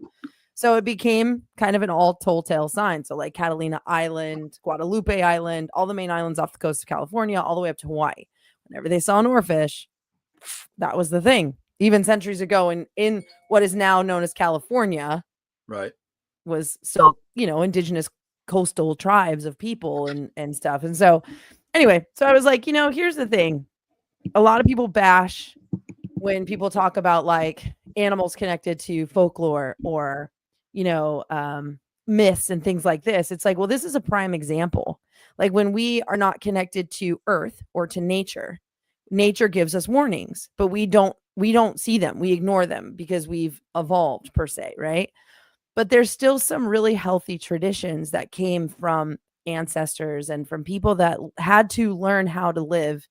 So it became kind of an all telltale sign. So like Catalina Island, Guadalupe Island, all the main islands off the coast of California, all the way up to Hawaii. Whenever they saw an oarfish, that was the thing. Even centuries ago in what is now known as California, right, was still, indigenous coastal tribes of people and stuff. And so anyway, so I was like, here's the thing. A lot of people bash when people talk about like animals connected to folklore or, myths and things like this. It's like, well, this is a prime example. Like when we are not connected to earth or to nature gives us warnings, but we don't see them. We ignore them because we've evolved per se, right? But there's still some really healthy traditions that came from ancestors and from people that had to learn how to live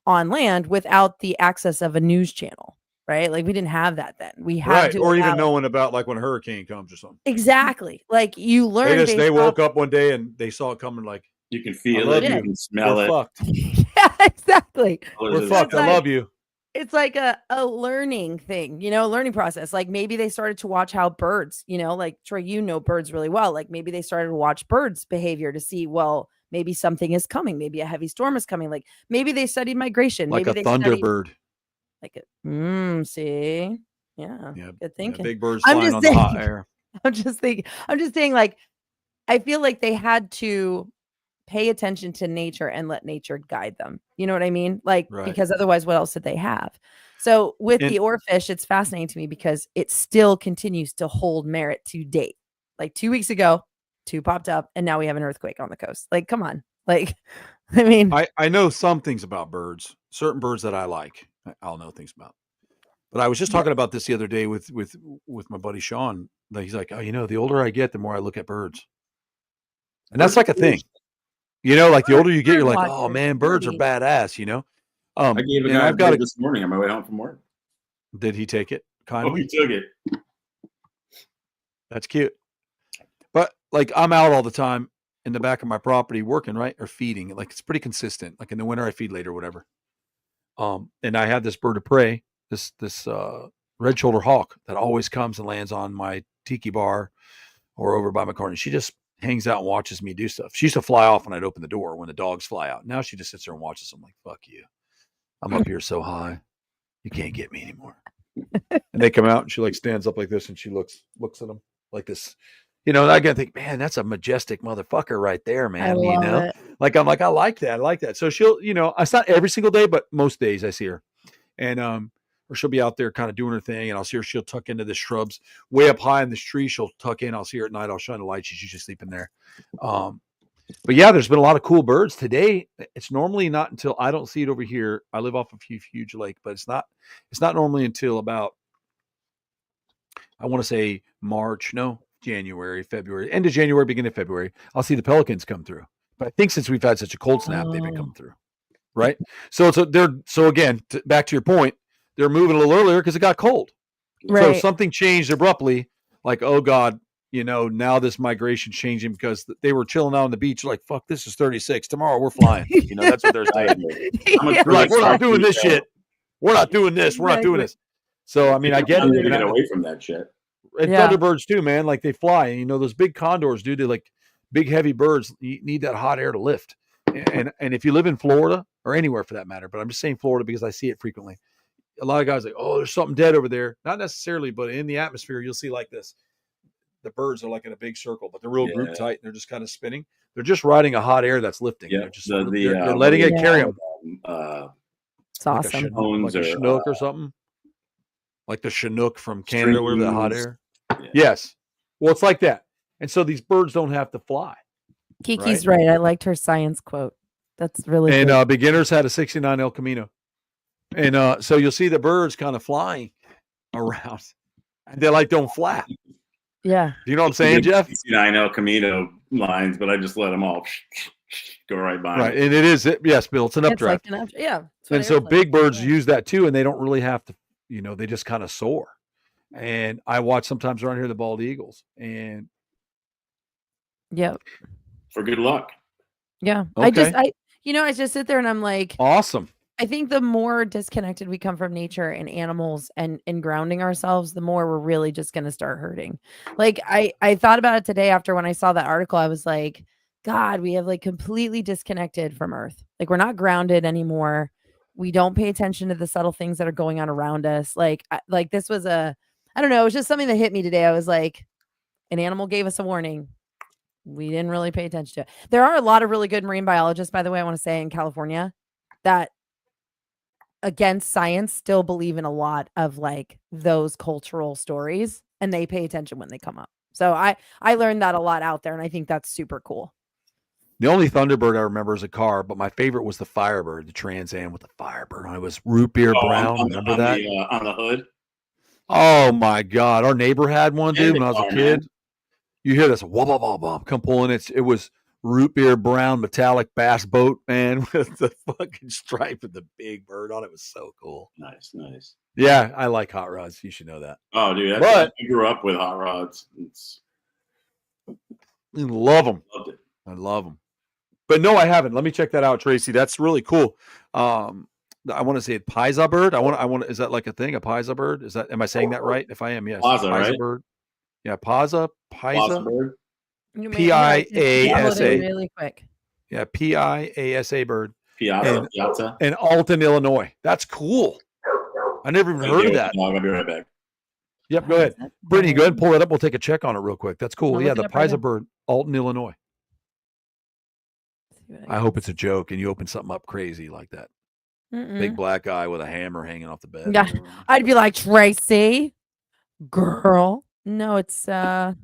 on land without the access of a news channel, right? Like we didn't have that then. We had to, or even knowing about like when a hurricane comes or something. Exactly. Like you learn. They woke up one day and they saw it coming. Like you can feel it, you can smell We're it. Fucked. Yeah, exactly. We're fucked. I love you. It's like a learning thing, a learning process. Like maybe they started to watch how birds, like Troy, birds really well. Like maybe they started to watch birds' behavior to see, well, maybe something is coming. Maybe a heavy storm is coming. Like maybe they studied migration. Like maybe a thunderbird. See? Yeah. Good thinking. Big birds flying on the hot air. I'm just saying, like, I feel like they had to pay attention to nature and let nature guide them. You know what I mean? Like, because otherwise what else did they have? So with the oarfish, it's fascinating to me because it still continues to hold merit to date. Like 2 weeks ago, 2 popped up and now we have an earthquake on the coast. Like, come on. Like, I mean, I know some things about birds, certain birds that I like, I'll know things about. But I was just talking about this the other day with my buddy Sean. He's like, oh, the older I get, the more I look at birds. And that's like a thing. Like the older you get, you're like, oh man, birds are badass, I gave a guy a bird this morning on my way home from work. Did he take it? Kindly? Oh, he took it. That's cute. But like I'm out all the time in the back of my property working, right? Or feeding. Like it's pretty consistent. Like in the winter I feed later, whatever. And I have this bird of prey, this red-shouldered hawk that always comes and lands on my tiki bar or over by my corner. She just hangs out and watches me do stuff. She used to fly off when I'd open the door when the dogs fly out. Now she just sits there and watches. I'm like, fuck you. I'm up here so high. You can't get me anymore. And they come out and she like stands up like this and she looks at them like this. And I gotta think, man, that's a majestic motherfucker right there, man. It. Like I'm like, I like that. So she'll, it's not every single day, but most days I see her. And or she'll be out there kind of doing her thing, and I'll see her. She'll tuck into the shrubs way up high in this tree. She'll tuck in. I'll see her at night. I'll shine the light. She's usually sleeping there. But yeah, there's been a lot of cool birds today. It's normally not until I don't see it over here. I live off a huge lake, but it's not normally until about, I want to say January, February, end of January, beginning of February. I'll see the pelicans come through. But I think since we've had such a cold snap, they've been coming through. Right. So again, back to your point, they're moving a little earlier because it got cold. Right. So something changed abruptly. Like, oh God, now this migration changing because they were chilling out on the beach. Like, fuck, this is 36. Tomorrow we're flying. That's what they're saying. Like, we're not doing this shit. We're not doing this. We're not doing this. So, I mean, I get it. Get away from that shit. And thunderbirds too, man. Like they fly. And, those big condors, dude, they're like big, heavy birds. You need that hot air to lift. And if you live in Florida or anywhere for that matter, but I'm just saying Florida because I see it frequently. A lot of guys like, oh, there's something dead over there. Not necessarily, but in the atmosphere, you'll see like this. The birds are like in a big circle, but they're real group tight. And they're just kind of spinning. They're just riding a hot air that's lifting. Yeah, they're just they're letting it carry them. It's awesome. Like a Chinook or something. Like the Chinook from Canada, whatever, the hot air. Yeah. Yes. Well, it's like that. And so these birds don't have to fly. Kiki's right. I liked her science quote. That's really and good. Beginners had a 69 El Camino. And so you'll see the birds kind of flying around. And they like don't flap. Yeah. You know what I'm saying, Jeff? 69 El Camino lines, but I just let them all go right by. Right. And it is, yes, Bill, it's an updraft. Yeah. And so big birds use that too, and they don't really have to they just kind of soar. And I watch sometimes around here the bald eagles, and Yep. For good luck. Yeah. Okay. I just sit there and I'm like, awesome. I think the more disconnected we come from nature and animals and grounding ourselves, the more we're really just going to start hurting. Like I thought about it today after when I saw that article. I was like, God, we have like completely disconnected from Earth. Like we're not grounded anymore. We don't pay attention to the subtle things that are going on around us. Like this was I don't know. It was just something that hit me today. I was like, an animal gave us a warning. We didn't really pay attention to it. There are a lot of really good marine biologists, by the way, I want to say in California that against science still believe in a lot of like those cultural stories and they pay attention when they come up. So I learned that a lot out there and I think that's super cool. The only Thunderbird I remember is a car, but my favorite was the Firebird, the Trans Am with the Firebird. It was root beer brown. Remember that? On the hood. Oh my God. Our neighbor had one, dude, when I was a kid. Man. You hear this wah, wah, wah, wah, come pulling. It was root beer brown metallic bass boat, man, with the fucking stripe and the big bird on it. It was so cool. Nice. Yeah, I like hot rods. You should know that. Oh, dude, I grew up with hot rods. I love them. Loved it. I love them. But no, I haven't. Let me check that out, Tracy. That's really cool. I want to say Pisa bird. I want. Is that like a thing? A Pisa bird? Is that? Am I saying that right? If I am, yes. Pisa, right? Bird. Yeah, Pisa bird. Piasa. Really quick. Yeah, Piasa bird. Piazza. In Alton, Illinois. That's cool. I never even heard of that. No, I'm gonna be right back. Yep, go ahead. Brittany, go ahead and pull it up. We'll take a check on it real quick. That's cool. Yeah, the Pisa bird, Alton, Illinois. I hope it's a joke and you open something up crazy like that. Big black guy with a hammer hanging off the bed. Yeah, I'd be like, Tracy, girl. No, it's a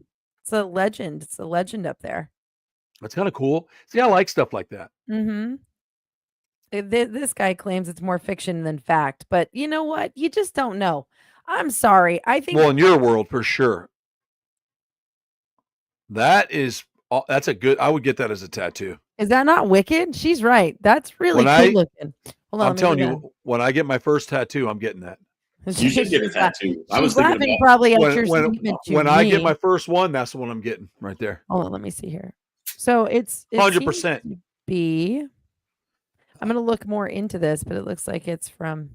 legend. It's a legend up there. That's kind of cool. See, I like stuff like that. This guy claims it's more fiction than fact, but you know what? You just don't know. I'm sorry. I think. Well, in your world, for sure. That's a good. I would get that as a tattoo. Is that not wicked? She's right. That's really cool looking. Hold on, I'm telling you, when I get my first tattoo, I'm getting that. You should get a tattoo. I was laughing probably at your statement to when me. I get my first one, that's the one I'm getting right there. Hold on, let me see here. So it's 100%. I'm gonna look more into this, but it looks like it's from.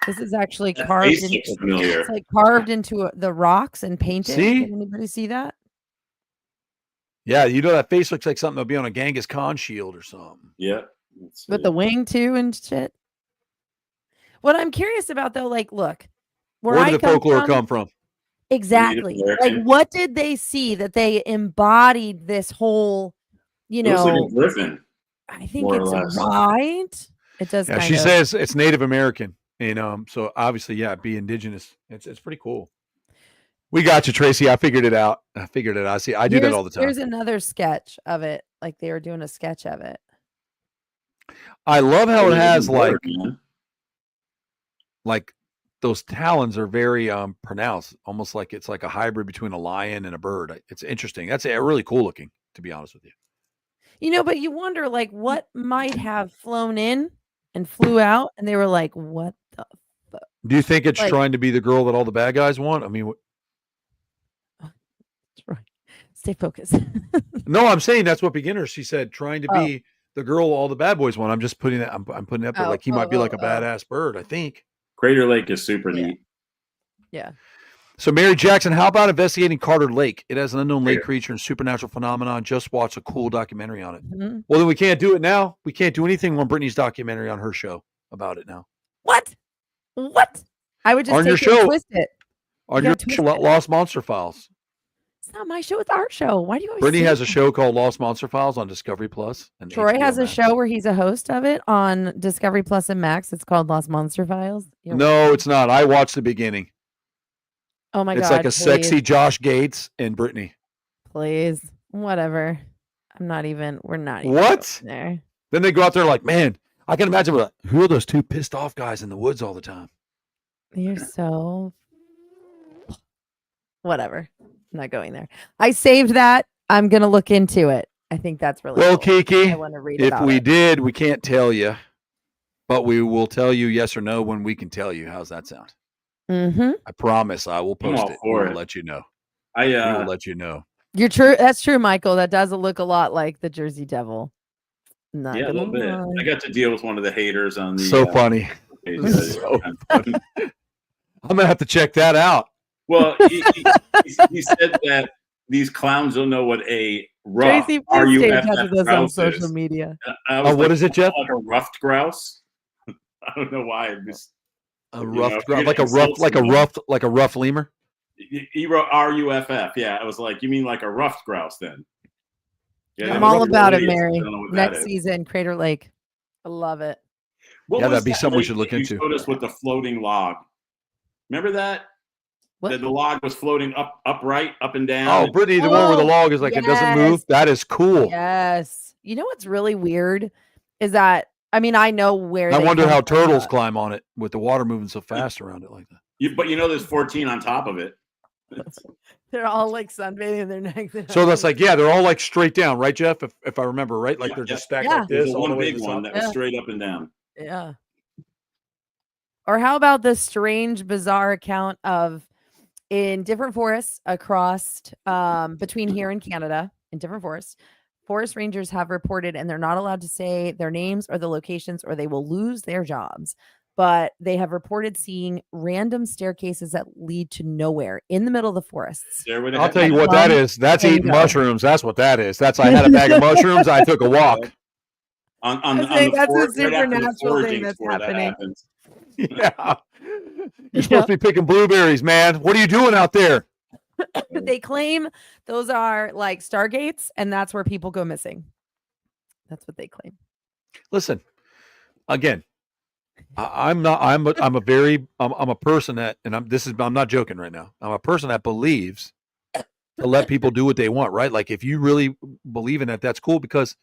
This is actually carved. It's like carved into the rocks and painted. See? Can anybody see that? Yeah, that face looks like something that'll be on a Genghis Khan shield or something. Yeah. With the wing too and shit. What I'm curious about though, like, look, where did the folklore come from? Exactly. Like, what did they see that they embodied this whole, It looks like a griffin. I think it's right. It does. Yeah, she says it's Native American, and so obviously, yeah, be indigenous. It's pretty cool. We got you, Tracy. I figured it out. See, I do that all the time. Here's another sketch of it. Like they were doing a sketch of it. I love how it has like those talons are very pronounced, almost like it's like a hybrid between a lion and a bird. It's interesting. That's really cool looking, to be honest with you. But you wonder like what might have flown in and flew out, and they were like, "What the fuck?" Do you think it's trying to be the girl that all the bad guys want? I mean, right. Stay focused. No, I'm saying that's what beginners. She said trying to be the girl all the bad boys want. I'm just putting that. I'm putting it up there like he might be like a badass bird. I think Crater Lake is super neat. Yeah. So Mary Jackson, how about investigating Carter Lake? It has an unknown lake creature and supernatural phenomenon. Just watch a cool documentary on it. Mm-hmm. Well, then we can't do it now. We can't do anything on Brittany's documentary on her show about it now. What? I would just on take your show, and twist it. On your show, Lost Monster Files. It's not my show. It's our show. Why do you always Brittany has a show called Lost Monster Files on Discovery Plus. And Troy HBO has a Max. show where he's a host of it on Discovery Plus and Max. It's called Lost Monster Files. No, it's not. I watched the beginning. Oh my God. It's like a sexy Josh Gates and Brittany. Please. Whatever. We're not even there. Then they go out there like, man, I can imagine who are those two pissed off guys in the woods all the time? You're so whatever. I'm not going there. I saved that. I'm gonna look into it. I think that's really well, cool. Kiki. I want to read if we did, we can't tell you. but we will tell you yes or no when we can tell you. How's that sound? Mm-hmm. I promise I will post it. for We'll it. let you know. We will let you know. You're true. That's true, Michael. That does look a lot like the Jersey Devil. Not a little bit. I got to deal with one of the haters on the. So funny. So funny. I'm gonna have to check that out. Well, he said that these clowns don't know what a rough RUFF on grouse social is. media. What is it, Jeff? Like a ruffed grouse. I don't know why. A ruffed grouse, like a rough lemur. He wrote RUFF. Yeah, I was like, you mean like a ruffed grouse then? Yeah, I'm all about it, Mary. Next season, Crater Lake. I love it. That'd be something we should look into. You showed us with the floating log. Remember that? That the log was floating upright, up and down. Oh, Brittany, the one where the log is like it doesn't move. That is cool. Yes. You know what's really weird is that I know where. I wonder how turtles climb on it with the water moving so fast around it like that. But there's 14 on top of it. They're all like sunbathing their neck. So that's like, they're all like straight down, right, Jeff? If I remember right, like they're just stacked like this. One big one that was straight up and down. Yeah. Or how about this strange, bizarre account of in different forests across between here and Canada, in different forests, forest rangers have reported, and they're not allowed to say their names or the locations, or they will lose their jobs. But they have reported seeing random staircases that lead to nowhere in the middle of the forests. I'll tell you what that is. That's eating mushrooms. That's what that is. I had a bag of mushrooms. I took a walk. That's a supernatural thing that's happening. Yeah. You're supposed to be picking blueberries, man. What are you doing out there? They claim those are like stargates, and that's where people go missing. That's what they claim. Listen, again, I'm a person that, and I'm not joking right now. I'm a person that believes to let people do what they want, right? Like if you really believe in that, that's cool because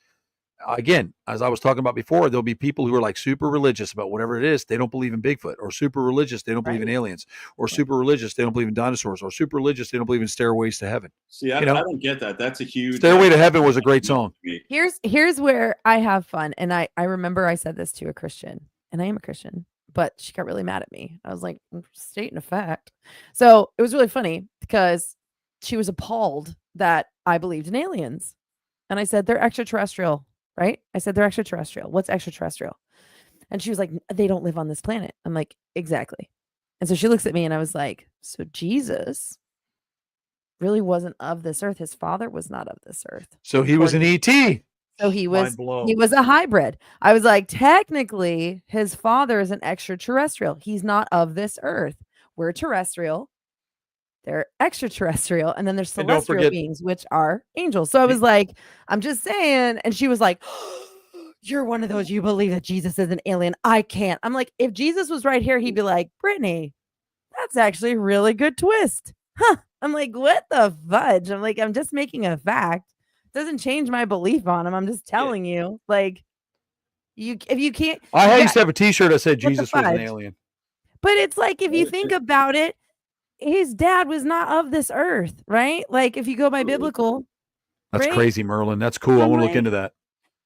again, as I was talking about before, there'll be people who are like super religious about whatever it is. They don't believe in Bigfoot, or super religious. They don't believe in aliens, or super religious. They don't believe in dinosaurs, or super religious. They don't believe in stairways to heaven. See, I don't get that. That's a huge Stairway to Heaven was a great song. Here's where I have fun. And I remember I said this to a Christian, and I am a Christian, but she got really mad at me. I was like, I'm stating a fact. So it was really funny because she was appalled that I believed in aliens. And I said, they're extraterrestrial. Right? I said, they're extraterrestrial. What's extraterrestrial? And she was like, they don't live on this planet. I'm like, exactly. And so she looks at me and I was like, so Jesus really wasn't of this earth. His father was not of this earth. So he was an ET. So he was a hybrid. I was like, technically, his father is an extraterrestrial. He's not of this earth. We're terrestrial. They're extraterrestrial, and then there's celestial beings, which are angels. So I was like, I'm just saying. And she was like, you're one of those, you believe that Jesus is an alien. I can't. I'm like, if Jesus was right here, he'd be like, Brittany, that's actually a really good twist. Huh. I'm like, what the fudge? I'm like, I'm just making a fact. It doesn't change my belief on him. I'm just telling you, like, if you can't. I used to have a t-shirt that said Jesus was an alien. But it's like, if you think about it, his dad was not of this earth, right? Like if you go by biblical. That's crazy, Merlin. That's cool. I want to look into that.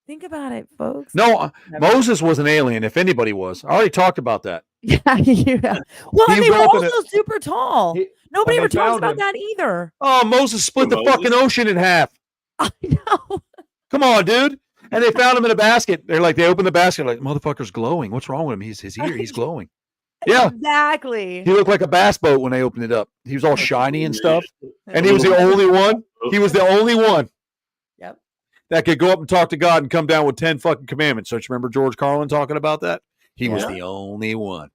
Think about it, folks. No, Moses was an alien, if anybody was. I already talked about that. Yeah. Well, they were also super tall. Nobody ever talks about that either. Oh, Moses split the fucking ocean in half. I know. Come on, dude. And they found him in a basket. They're like, they opened the basket, like, motherfucker's glowing. What's wrong with him? His ear, he's glowing. Yeah, exactly. He looked like a bass boat when they opened it up. He was all shiny and stuff, and he was the only one. He was the only one. Yep. That could go up and talk to God and come down with 10 fucking commandments. Don't you remember George Carlin talking about that? He was the only one.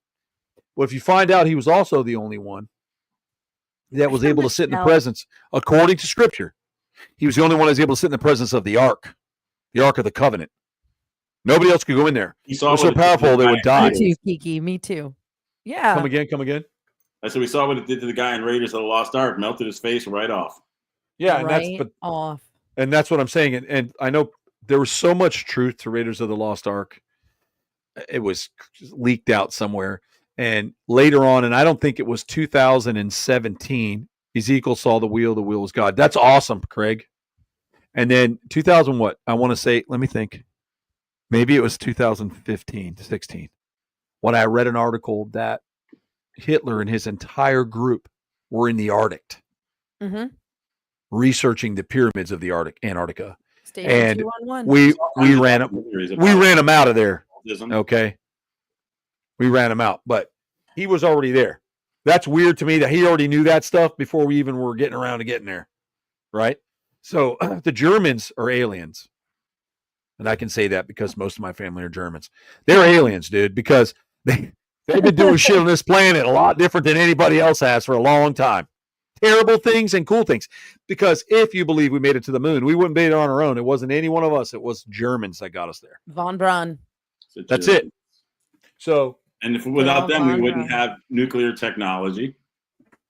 Well, if you find out he was also the only one that was able to sit in the presence, according to Scripture, he was the only one that was able to sit in the presence of the Ark of the Covenant. Nobody else could go in there. It was so powerful they would die. Me too, Kiki. Me too. Yeah. Come again. So we saw what it did to the guy in Raiders of the Lost Ark. Melted his face right off. Yeah, and that's what I'm saying. And I know there was so much truth to Raiders of the Lost Ark. It was leaked out somewhere. And later on, and I don't think it was 2017, Ezekiel saw the wheel was God. That's awesome, Craig. And then 2000 what? I want to say, let me think. Maybe it was 2015, 16. when I read an article that Hitler and his entire group were in the Arctic, researching the pyramids of the Antarctica. Station and 211. we ran them out of there. Okay, we ran him out, but he was already there. That's weird to me that he already knew that stuff before we even were getting around to getting there, right? So the Germans are aliens, and I can say that because most of my family are Germans. They're aliens, dude, because they've been doing shit on this planet a lot different than anybody else has for a long time. Terrible things and cool things. Because if you believe we made it to the moon, we wouldn't made it on our own. It wasn't any one of us. It was Germans that got us there. Von Braun. That's it. So, and if without them, we wouldn't have nuclear technology.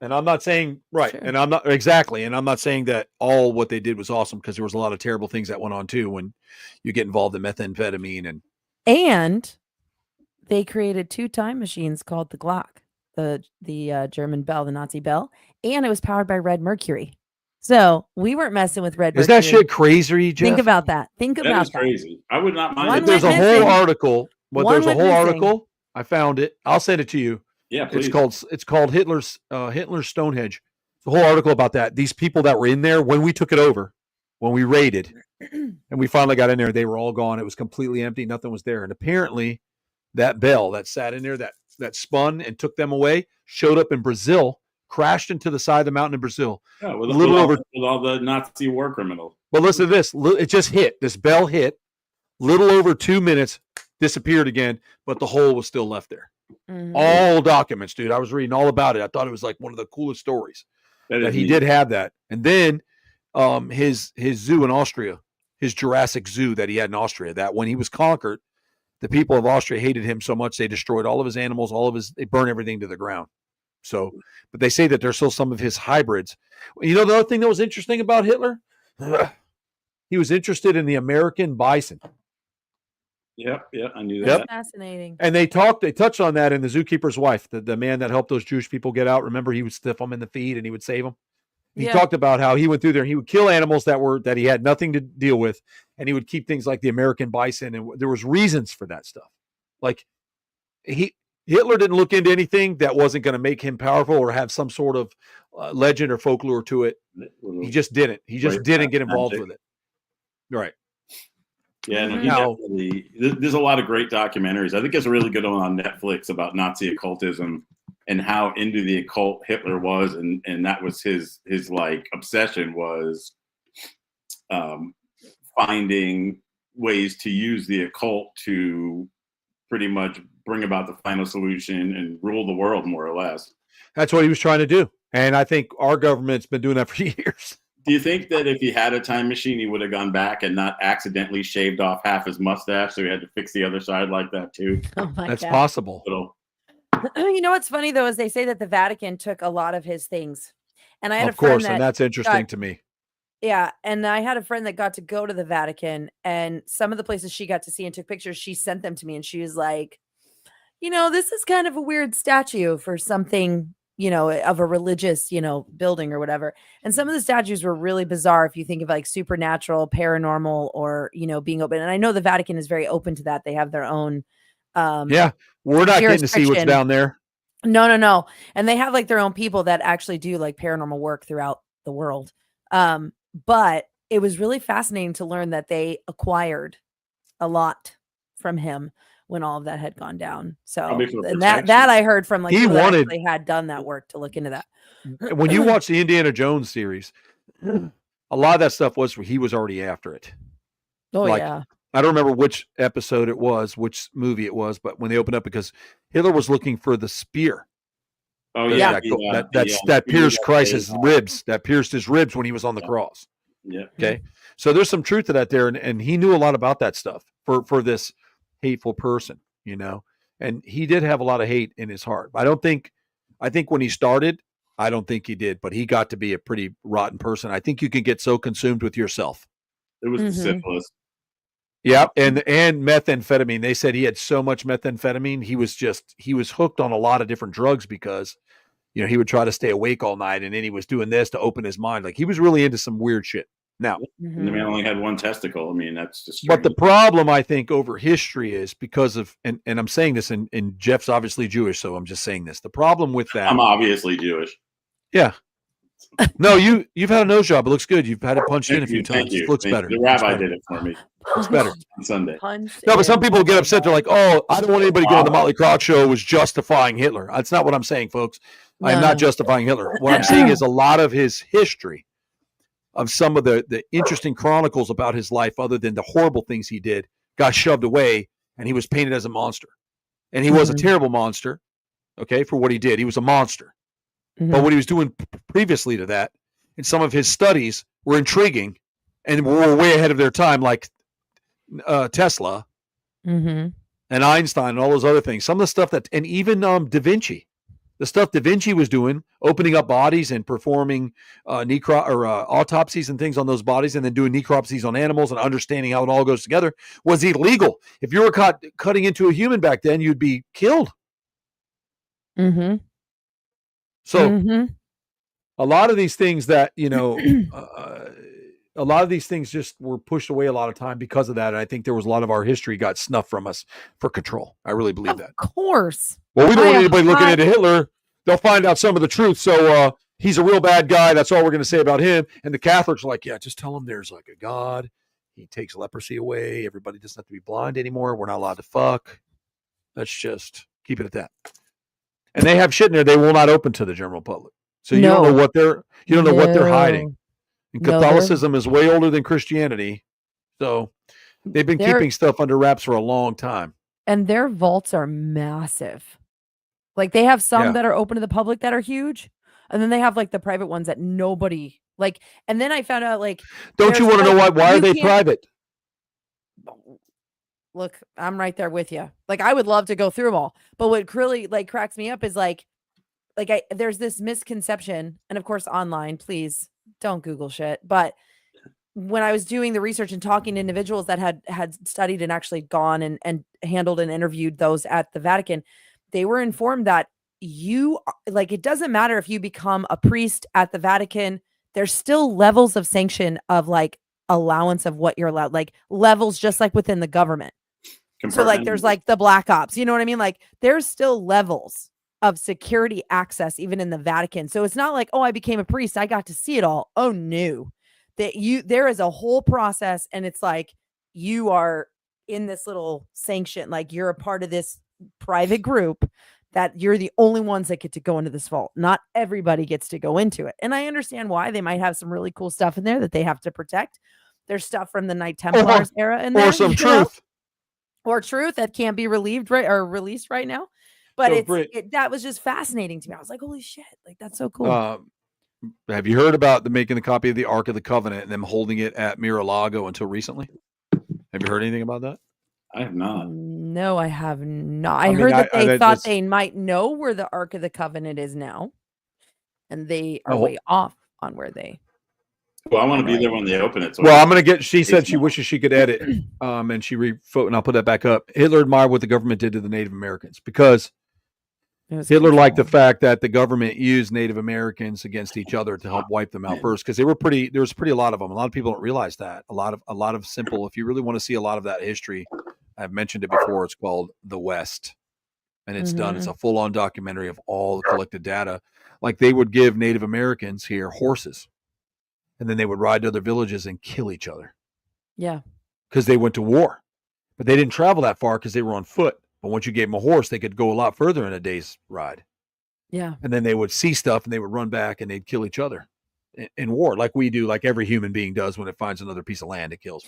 And I'm not saying right, sure. And I'm not saying that all what they did was awesome, because there was a lot of terrible things that went on too when you get involved in methamphetamine and they created 2 time machines called the Glock, the German bell, the Nazi bell, and it was powered by red mercury. So we weren't messing with red mercury. Is that shit crazy, Jeff? Think about that. Think about that. Crazy. I would not mind. There's a whole article. There's a whole article. I found it. I'll send it to you. Yeah, please. It's called Hitler's Stonehenge. It's a whole article about that. These people that were in there when we took it over, when we raided, and we finally got in there, they were all gone. It was completely empty. Nothing was there. And apparently, that bell that sat in there, that spun and took them away, showed up in Brazil, crashed into the side of the mountain in Brazil. Yeah, with all the Nazi war criminals. But listen to this. It just hit. This bell hit. Little over 2 minutes, disappeared again, but the hole was still left there. All documents, dude. I was reading all about it. I thought it was like one of the coolest stories that he did have that. And then his zoo in Austria, his Jurassic Zoo that he had in Austria, that when he was conquered, the people of Austria hated him so much they destroyed all of his animals, they burned everything to the ground. So, but they say that there's still some of his hybrids. You know, the other thing that was interesting about Hitler, he was interested in the American bison. Yeah, I knew that. That's fascinating. And they touched on that in The Zookeeper's Wife, the man that helped those Jewish people get out. Remember, he would stiff them in the feet and he would save them. He talked about how he went through there and he would kill animals that he had nothing to deal with, and he would keep things like the American bison, and there was reasons for that stuff. Like Hitler didn't look into anything that wasn't going to make him powerful or have some sort of legend or folklore to it. He just didn't. He just didn't get involved with it. Right. Yeah, no, there's a lot of great documentaries. I think there's a really good one on Netflix about Nazi occultism and how into the occult Hitler was, and that was his like obsession was finding ways to use the occult to pretty much bring about the final solution and rule the world, more or less. That's what he was trying to do, and I think our government's been doing that for years. Do you think that if he had a time machine, he would have gone back and not accidentally shaved off half his mustache, so he had to fix the other side like that too? That's possible. You know what's funny though is they say that the Vatican took a lot of his things, and I had and that's interesting to me. Yeah, and I had a friend that got to go to the Vatican, and some of the places she got to see and took pictures, she sent them to me, and she was like, "You know, this is kind of a weird statue for something." You know, of a religious, building or whatever. And some of the statues were really bizarre if you think of like supernatural, paranormal, or, being open. And I know the Vatican is very open to that. They have their own. We're not getting to see what's down there. No. And they have like their own people that actually do like paranormal work throughout the world. But it was really fascinating to learn that they acquired a lot from him when all of that had gone down. So and that I heard from like people that actually had done that work to look into that. When you watch the Indiana Jones series, a lot of that stuff was where he was already after it. Oh, yeah. I don't remember which episode it was, which movie it was, but when they opened up, because Hitler was looking for the spear. Oh yeah. That pierced Christ's ribs, that pierced his ribs when he was on the cross. Yeah. Okay. So there's some truth to that there. And he knew a lot about that stuff for this hateful person, and he did have a lot of hate in his heart. I think when he started, I don't think he did, but he got to be a pretty rotten person. I think you can get so consumed with yourself. It was the syphilis. Yeah. And methamphetamine. They said he had so much methamphetamine. He was hooked on a lot of different drugs because, he would try to stay awake all night. And then he was doing this to open his mind. Like he was really into some weird shit. Now, And the man only had one testicle. I mean, that's just but the strange. problem I think over history is because of, and I'm saying this, and Jeff's obviously Jewish, so I'm just saying this. The problem with that, I'm obviously Jewish. yeah. No, you've had a nose job. It looks good. You've had it punched in a few Thank times. you. It looks better. The rabbi did it for me. It's better on Sunday. No, but some people get upset. They're like, "Oh, I don't want anybody to go on the Motley Croc show was justifying Hitler." That's not what I'm saying, folks. I'm not justifying Hitler. What I'm saying is a lot of his history, of some of the interesting chronicles about his life, other than the horrible things he did, got shoved away, and he was painted as a monster. And he was a terrible monster, okay, for what he did. He was a monster. But what he was doing previously to that, and some of his studies were intriguing and were way ahead of their time, like Tesla and Einstein and all those other things. Some of the stuff that, and even Da Vinci, the stuff Da Vinci was doing, opening up bodies and performing autopsies and things on those bodies, and then doing necropsies on animals and understanding how it all goes together, was illegal. If you were caught cutting into a human back then, you'd be killed. So a lot of these things that, a lot of these things just were pushed away a lot of time because of that. And I think there was a lot of our history got snuffed from us for control. I really believe that. Of course. Well, we don't want anybody looking into Hitler. They'll find out some of the truth. So he's a real bad guy. That's all we're going to say about him. And the Catholics are like, yeah, just tell him there's like a God. He takes leprosy away. Everybody doesn't have to be blind anymore. We're not allowed to fuck. Let's just keep it at that. And they have shit in there they will not open to the general public. So you don't know what they're hiding. And Catholicism is way older than Christianity. So they've been keeping stuff under wraps for a long time. And their vaults are massive. Like they have some that are open to the public that are huge. And then they have like the private ones that nobody like. And then I found out like, don't you want to know why are they private? Look, I'm right there with you. Like I would love to go through them all. But what really like cracks me up is there's this misconception. And of course, online, please don't Google shit. But when I was doing the research and talking to individuals that had studied and actually gone and handled and interviewed those at the Vatican, they were informed that it doesn't matter if you become a priest at the Vatican, there's still levels of sanction of like allowance of what you're allowed, like levels just like within the government. So like there's like the black ops, you know what I mean? Like there's still levels of security access even in the Vatican. So it's not like, oh, I became a priest, I got to see it all. Oh no. There is a whole process, and it's like you are in this little sanction, like you're a part of this private group that you're the only ones that get to go into this vault. Not everybody gets to go into it. And I understand why. They might have some really cool stuff in there that they have to protect. There's stuff from the Knight Templars era in there. Or some truth. Or truth that can't be released right now. But that was just fascinating to me. I was like, holy shit, like that's so cool. Have you heard about them making a copy of the Ark of the Covenant and them holding it at Mar-a-Lago until recently? Have you heard anything about that? I have not. No, I have not. I heard that they thought they might know where the Ark of the Covenant is now, and they are way off on where they. Well, I want to be there when they open it. So well, I'm going to get. She said she wishes she could edit, and she and I'll put that back up. Hitler admired what the government did to the Native Americans because Hitler liked the fact that the government used Native Americans against each other to help wipe them out first, because there was a lot of them. A lot of people don't realize that. A lot of simple. If you really want to see a lot of that history, I've mentioned it before. It's called The West, and it's done. It's a full-on documentary of all the collected data. Like they would give Native Americans here horses, and then they would ride to other villages and kill each other. Yeah, because they went to war, but they didn't travel that far because they were on foot. But once you gave them a horse, they could go a lot further in a day's ride. Yeah. And then they would see stuff and they would run back and they'd kill each other in war, like we do, like every human being does when it finds another piece of land it kills.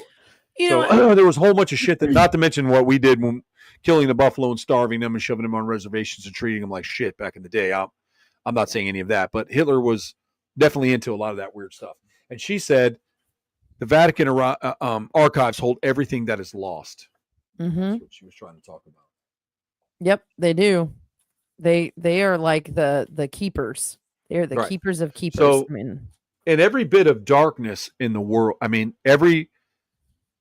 There was a whole bunch of shit that, not to mention what we did when killing the buffalo and starving them and shoving them on reservations and treating them like shit back in the day. I'm not saying any of that, but Hitler was definitely into a lot of that weird stuff. And she said the Vatican archives hold everything that is lost. That's what she was trying to talk about. Yep, they do. They are like the keepers. They're the keepers of keepers. So, and every bit of darkness in the world. I mean,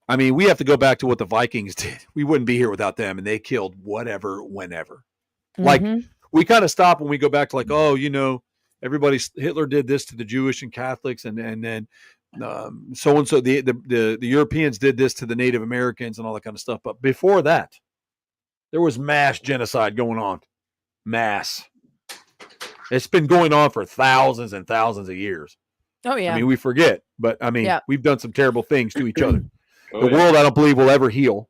we have to go back to what the Vikings did. We wouldn't be here without them, and they killed whatever, whenever. Like we kind of stop when we go back to like, Hitler did this to the Jewish and Catholics, and then so and so the Europeans did this to the Native Americans and all that kind of stuff. But before that, there was mass genocide going on. Mass. It's been going on for thousands and thousands of years. Oh yeah. I mean, we forget, but I mean, Yeah. we've done some terrible things to each other. Oh, The world, I don't believe, will ever heal.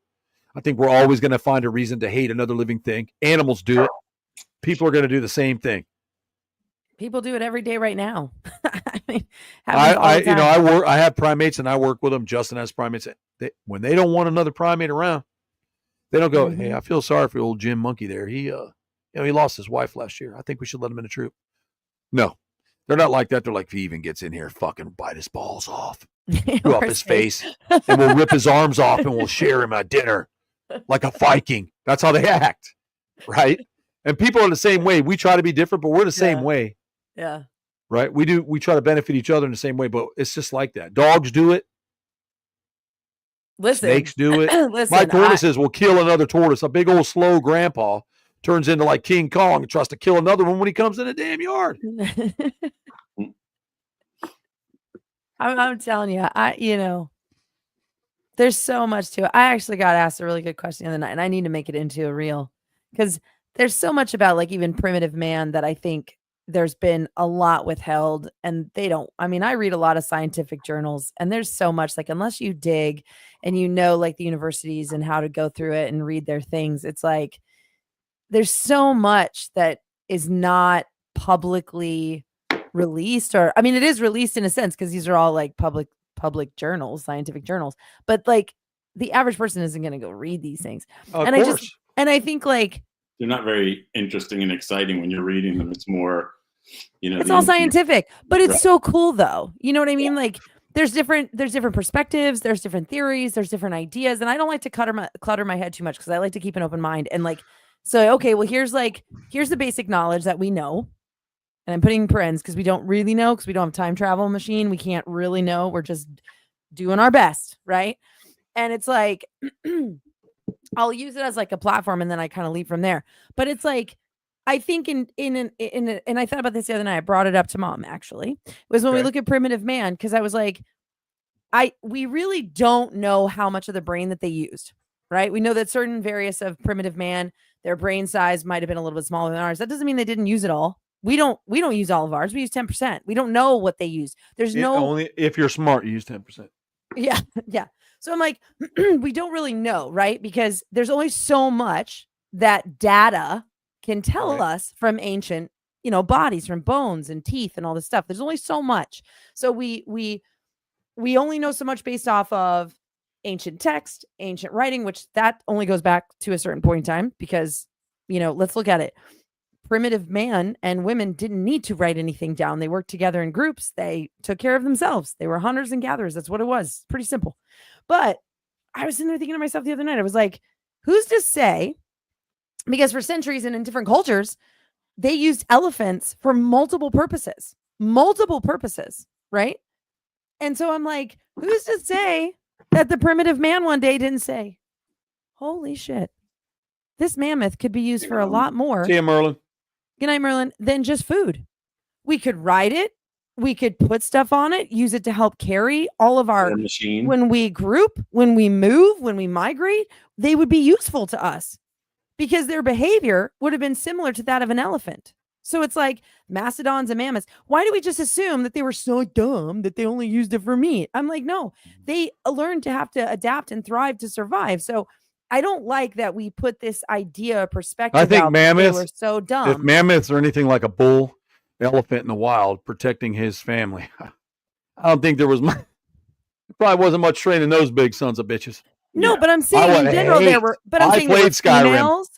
I think we're always going to find a reason to hate another living thing. Animals do it. People are going to do the same thing. People do it every day right now. I mean, I have primates and I work with them. Justin has primates. When they don't want another primate around, they don't go, hey, I feel sorry for old Jim Monkey there. He lost his wife last year. I think we should let him in the troop. No, they're not like that. They're like, if he even gets in here, fucking bite his balls off, chew off his face, and we'll rip his arms off and we'll share him at dinner like a Viking. That's how they act, right? And people are the same way. We try to be different, but we're the same way. Yeah. Right? We try to benefit each other in the same way, but it's just like that. Dogs do it. Listen. Snakes do it. Listen, My tortoises will kill another tortoise. A big old slow grandpa turns into like King Kong and tries to kill another one when he comes in the damn yard. I'm telling you, there's so much to it. I actually got asked a really good question the other night, and I need to make it into a reel because there's so much about like even primitive man that I think there's been a lot withheld, and I read a lot of scientific journals, and there's so much, like, unless you dig and like the universities and how to go through it and read their things, it's like there's so much that is not publicly released, or it is released in a sense because these are all like public journals, scientific journals, but like the average person isn't going to go read these things. Of course. I think like they're not very interesting and exciting when you're reading them. It's more, it's all scientific, but it's Right. so cool though. You know what I mean? Like there's different perspectives, there's different theories, there's different ideas. And I don't like to clutter my head too much because I like to keep an open mind. And like, so, okay, well, here's the basic knowledge that we know. And I'm putting parens because we don't really know, because we don't have a time travel machine. We can't really know. We're just doing our best. Right. And it's like, I'll use it as like a platform and then I kind of leave from there. But it's like, I think and I thought about this the other night. I brought it up to mom, actually. It was when we look at primitive man, because I was like, we really don't know how much of the brain that they used, right? We know that certain various of primitive man, their brain size might have been a little bit smaller than ours. That doesn't mean they didn't use it all. We don't use all of ours. We use 10%. We don't know what they use. There's only if you're smart, you use 10%. Yeah. Yeah. So I'm like, we don't really know, right? Because there's only so much that data can tell us from ancient, bodies, from bones and teeth and all this stuff. There's only so much. So we only know so much based off of ancient text, ancient writing, which that only goes back to a certain point in time because, let's look at it. Primitive man and women didn't need to write anything down. They worked together in groups. They took care of themselves. They were hunters and gatherers. That's what it was. Pretty simple. But I was sitting there thinking to myself the other night, I was like, who's to say? Because for centuries and in different cultures, they used elephants for multiple purposes, right? And so I'm like, who's to say that the primitive man one day didn't say, holy shit, this mammoth could be used for a lot more. See you, Merlin. Good night, Merlin. Than just food. We could ride it. We could put stuff on it, use it to help carry all of our machine. When we group, when we move, when we migrate, they would be useful to us because their behavior would have been similar to that of an elephant. So it's like mastodons and mammoths. Why do we just assume that they were so dumb that they only used it for meat? I'm like, no, they learned to have to adapt and thrive to survive. So I don't like that we put this idea perspective. I think out mammoths were so dumb. If mammoths are anything like a bull elephant in the wild protecting his family, I don't think there was much. Probably wasn't much training those big sons of bitches. No, but I'm saying in general there were. But I'm saying there were females.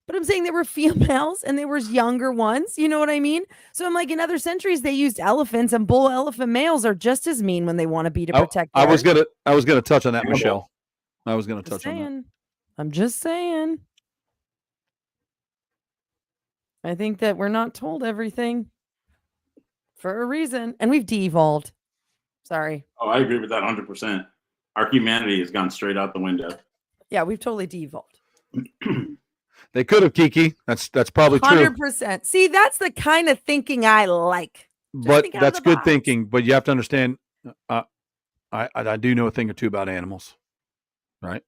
But I'm saying there were females and there was younger ones. You know what I mean? So I'm like, in other centuries they used elephants, and bull elephant males are just as mean when they want to be to protect. I was gonna touch on that, Michelle. I was gonna touch on that. I'm just saying. I think that we're not told everything for a reason, and we've de-evolved. Sorry. Oh, I agree with that 100%. Our humanity has gone straight out the window. Yeah, we've totally de-evolved. They could have, Kiki. That's probably 100%. true. 100%. See, that's the kind of thinking I like. But that's good thinking. But you have to understand, I do know a thing or two about animals, right?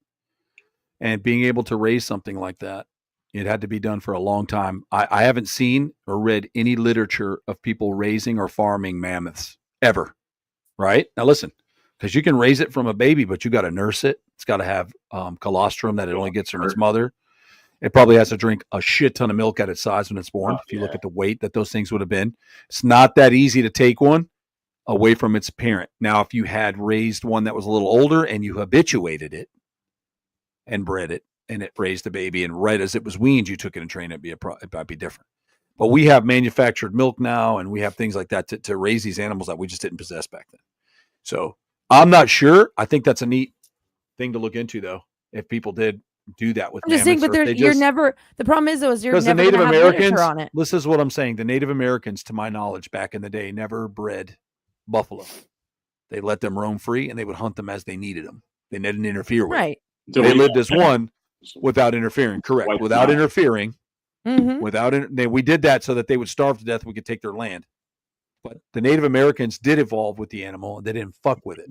And being able to raise something like that, it had to be done for a long time. I haven't seen or read any literature of people raising or farming mammoths ever, right? Now listen, because you can raise it from a baby, but you got to nurse it. It's got to have colostrum that it only gets from its mother. It probably has to drink a shit ton of milk at its size when it's born. If you look at the weight that those things would have been, it's not that easy to take one away from its parent. Now, if you had raised one that was a little older and you habituated it and bred it and it raised a baby, and right as it was weaned, you took it and trained it, it might be different. But we have manufactured milk now, and we have things like that to raise these animals that we just didn't possess back then. So I'm not sure. I think that's a neat thing to look into, though, if people did do that with. I'm just saying, but you're never. The problem is, though, is you're never the Native Americans on it. This is what I'm saying. The Native Americans, to my knowledge, back in the day, never bred buffalo. They let them roam free, and they would hunt them as they needed them. They didn't interfere with. Right. Them. They lived as one without interfering. Correct. Without interfering. Mm-hmm. We did that so that they would starve to death. We could take their land. But the Native Americans did evolve with the animal, and they didn't fuck with it.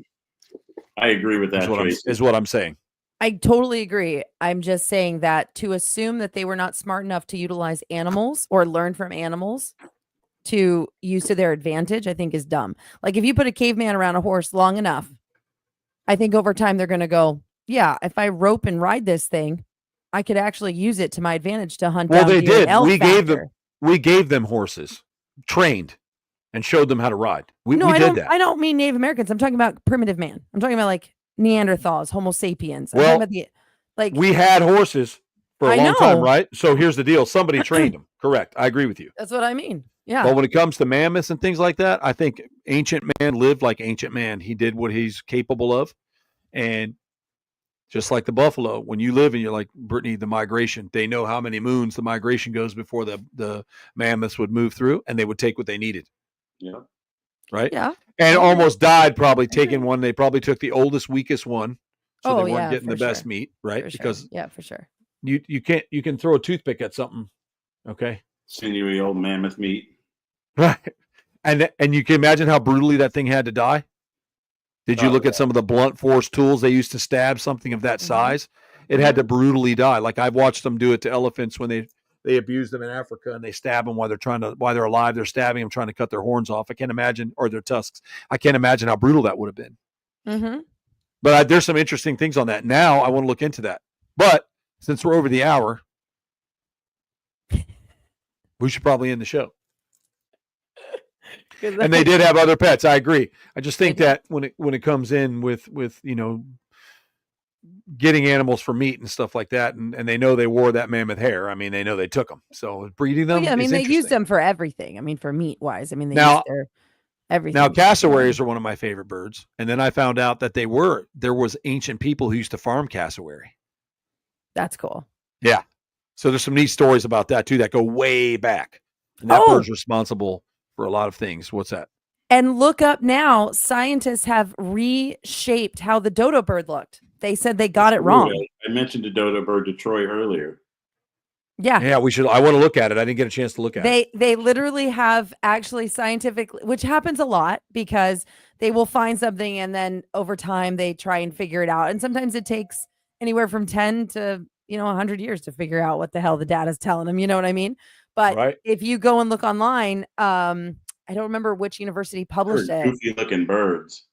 I agree with that. Is what I'm saying. I totally agree. I'm just saying that to assume that they were not smart enough to utilize animals or learn from animals to use to their advantage, I think is dumb. Like if you put a caveman around a horse long enough, I think over time they're going to go, yeah, if I rope and ride this thing, I could actually use it to my advantage to hunt down. Well, they did. We gave them horses, trained, and showed them how to ride. We did that. I don't mean Native Americans. I'm talking about primitive man. I'm talking about like Neanderthals, Homo sapiens. We had horses for a long time, right? So here's the deal. Somebody trained them. Correct. I agree with you. That's what I mean. Yeah. But when it comes to mammoths and things like that, I think ancient man lived like ancient man. He did what he's capable of. And just like the buffalo, when you live and you're like, Brittany, the migration, they know how many moons the migration goes before the mammoths would move through, and they would take what they needed. Yeah. Right? Yeah. And almost died probably taking one. They probably took the oldest, weakest one. So they weren't getting the best meat, right? Because for sure. You can throw a toothpick at something. Okay. Sinewy old mammoth meat. Right. And you can imagine how brutally that thing had to die. Did you look at some of the blunt force tools they used to stab something of that size? It had to brutally die. Like I've watched them do it to elephants when they abuse them in Africa and they stab them while they're alive. They're stabbing them, trying to cut their horns off. I can't imagine, or their tusks. I can't imagine how brutal that would have been. Mm-hmm. But there's some interesting things on that. Now I want to look into that. But since we're over the hour, we should probably end the show. And they did have other pets. I agree. I just think that when it comes in with getting animals for meat and stuff like that, and they know they wore that mammoth hair. I mean, they know they took them. So breeding them. I mean, they used them for everything. I mean, for meat wise. I mean, they used their everything. Now, cassowaries are one of my favorite birds. And then I found out that there was ancient people who used to farm cassowary. That's cool. Yeah. So there's some neat stories about that too that go way back. And that bird's responsible for a lot of things. What's that? And look up now, scientists have reshaped how the dodo bird looked. They said they got it wrong. I mentioned the dodo bird to Troy earlier. Yeah, we should. I want to look at it. I didn't get a chance to look at it. They literally have actually scientifically, which happens a lot because they will find something and then over time they try and figure it out. And sometimes it takes anywhere from 10 to 100 years to figure out what the hell the data's telling them. You know what I mean? But if you go and look online, I don't remember which university published it. Goofy looking birds.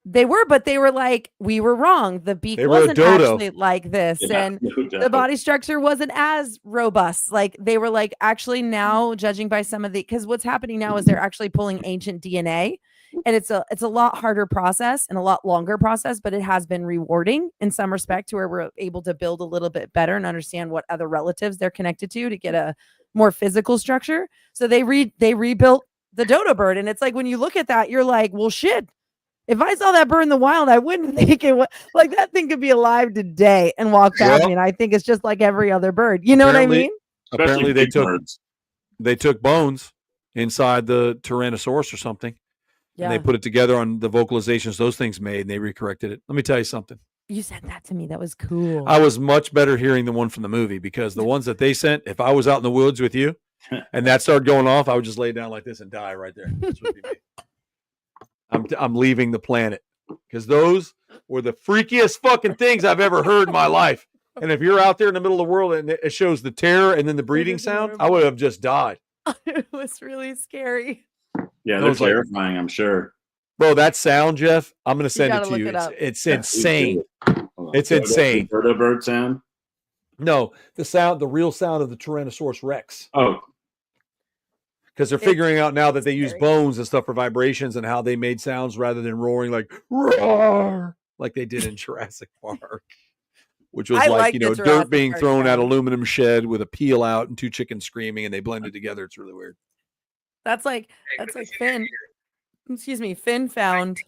They were, but they were like, we were wrong. The beak wasn't actually like this. And the body structure wasn't as robust. Like they were like, actually now judging by some of because what's happening now is they're actually pulling ancient DNA, and it's a lot harder process and a lot longer process, but it has been rewarding in some respect to where we're able to build a little bit better and understand what other relatives they're connected to get a more physical structure. So they rebuilt the dodo bird. And it's like, when you look at that, you're like, well, shit. If I saw that bird in the wild, I wouldn't think it was like that thing could be alive today and walk past me. And I think it's just like every other bird. You know what I mean? Apparently they took bones inside the Tyrannosaurus or something. Yeah. And they put it together on the vocalizations those things made, and they recorrected it. Let me tell you something. You sent that to me. That was cool. I was much better hearing the one from the movie, because the ones that they sent, if I was out in the woods with you and that started going off, I would just lay down like this and die right there. That's what you mean. I'm leaving the planet. because those were the freakiest fucking things I've ever heard in my life. And if you're out there in the middle of the world and it shows the terror and then the breathing sound, I would have just died. It was really scary. Yeah, they're terrifying, I'm sure. Bro, that sound, Jeff, I'm going to send it to you. It's insane. It's insane. Bird sound? No, the real sound of the Tyrannosaurus Rex. Oh. Because they're figuring out now that they use bones and stuff for vibrations and how they made sounds rather than roaring like roar, like they did in Jurassic Park, which was dirt being thrown at aluminum shed with a peel out and two chickens screaming and they blended together. It's really weird. That's like Finn. Excuse me, Finn found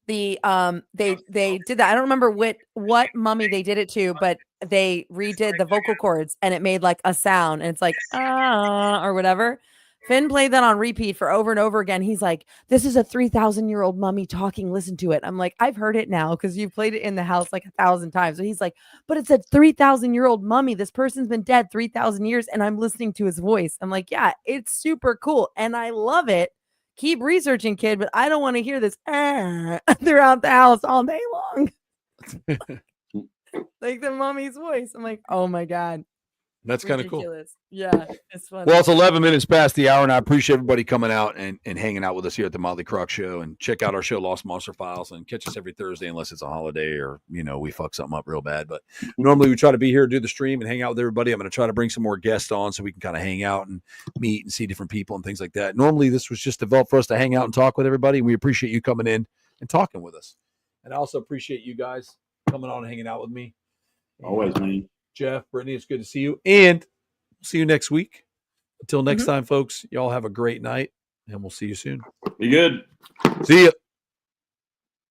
they did that. I don't remember what mummy they did it to, but they redid the vocal cords and it made like a sound and it's like or whatever. Finn played that on repeat for over and over again. He's like, this is a 3,000-year-old mummy talking. Listen to it. I'm like, I've heard it now because you played it in the house like 1,000 times. So he's like, but it's a 3,000-year-old mummy. This person's been dead 3,000 years and I'm listening to his voice. I'm like, yeah, it's super cool. And I love it. Keep researching, kid, but I don't want to hear this throughout the house all day long. Like the mummy's voice. I'm like, oh my God. That's kind of cool. Yeah, it's fun. Well, it's 11 minutes past the hour, and I appreciate everybody coming out and hanging out with us here at the Motley Croc Show. And check out our show, Lost Monster Files, and catch us every Thursday unless it's a holiday or, we fuck something up real bad. But normally we try to be here, do the stream, and hang out with everybody. I'm going to try to bring some more guests on so we can kind of hang out and meet and see different people and things like that. Normally this was just developed for us to hang out and talk with everybody. And we appreciate you coming in and talking with us. And I also appreciate you guys coming on and hanging out with me. Always, man. Jeff, Brittany, it's good to see you. And see you next week. Until next time, folks, y'all have a great night, and we'll see you soon. Be good. See ya.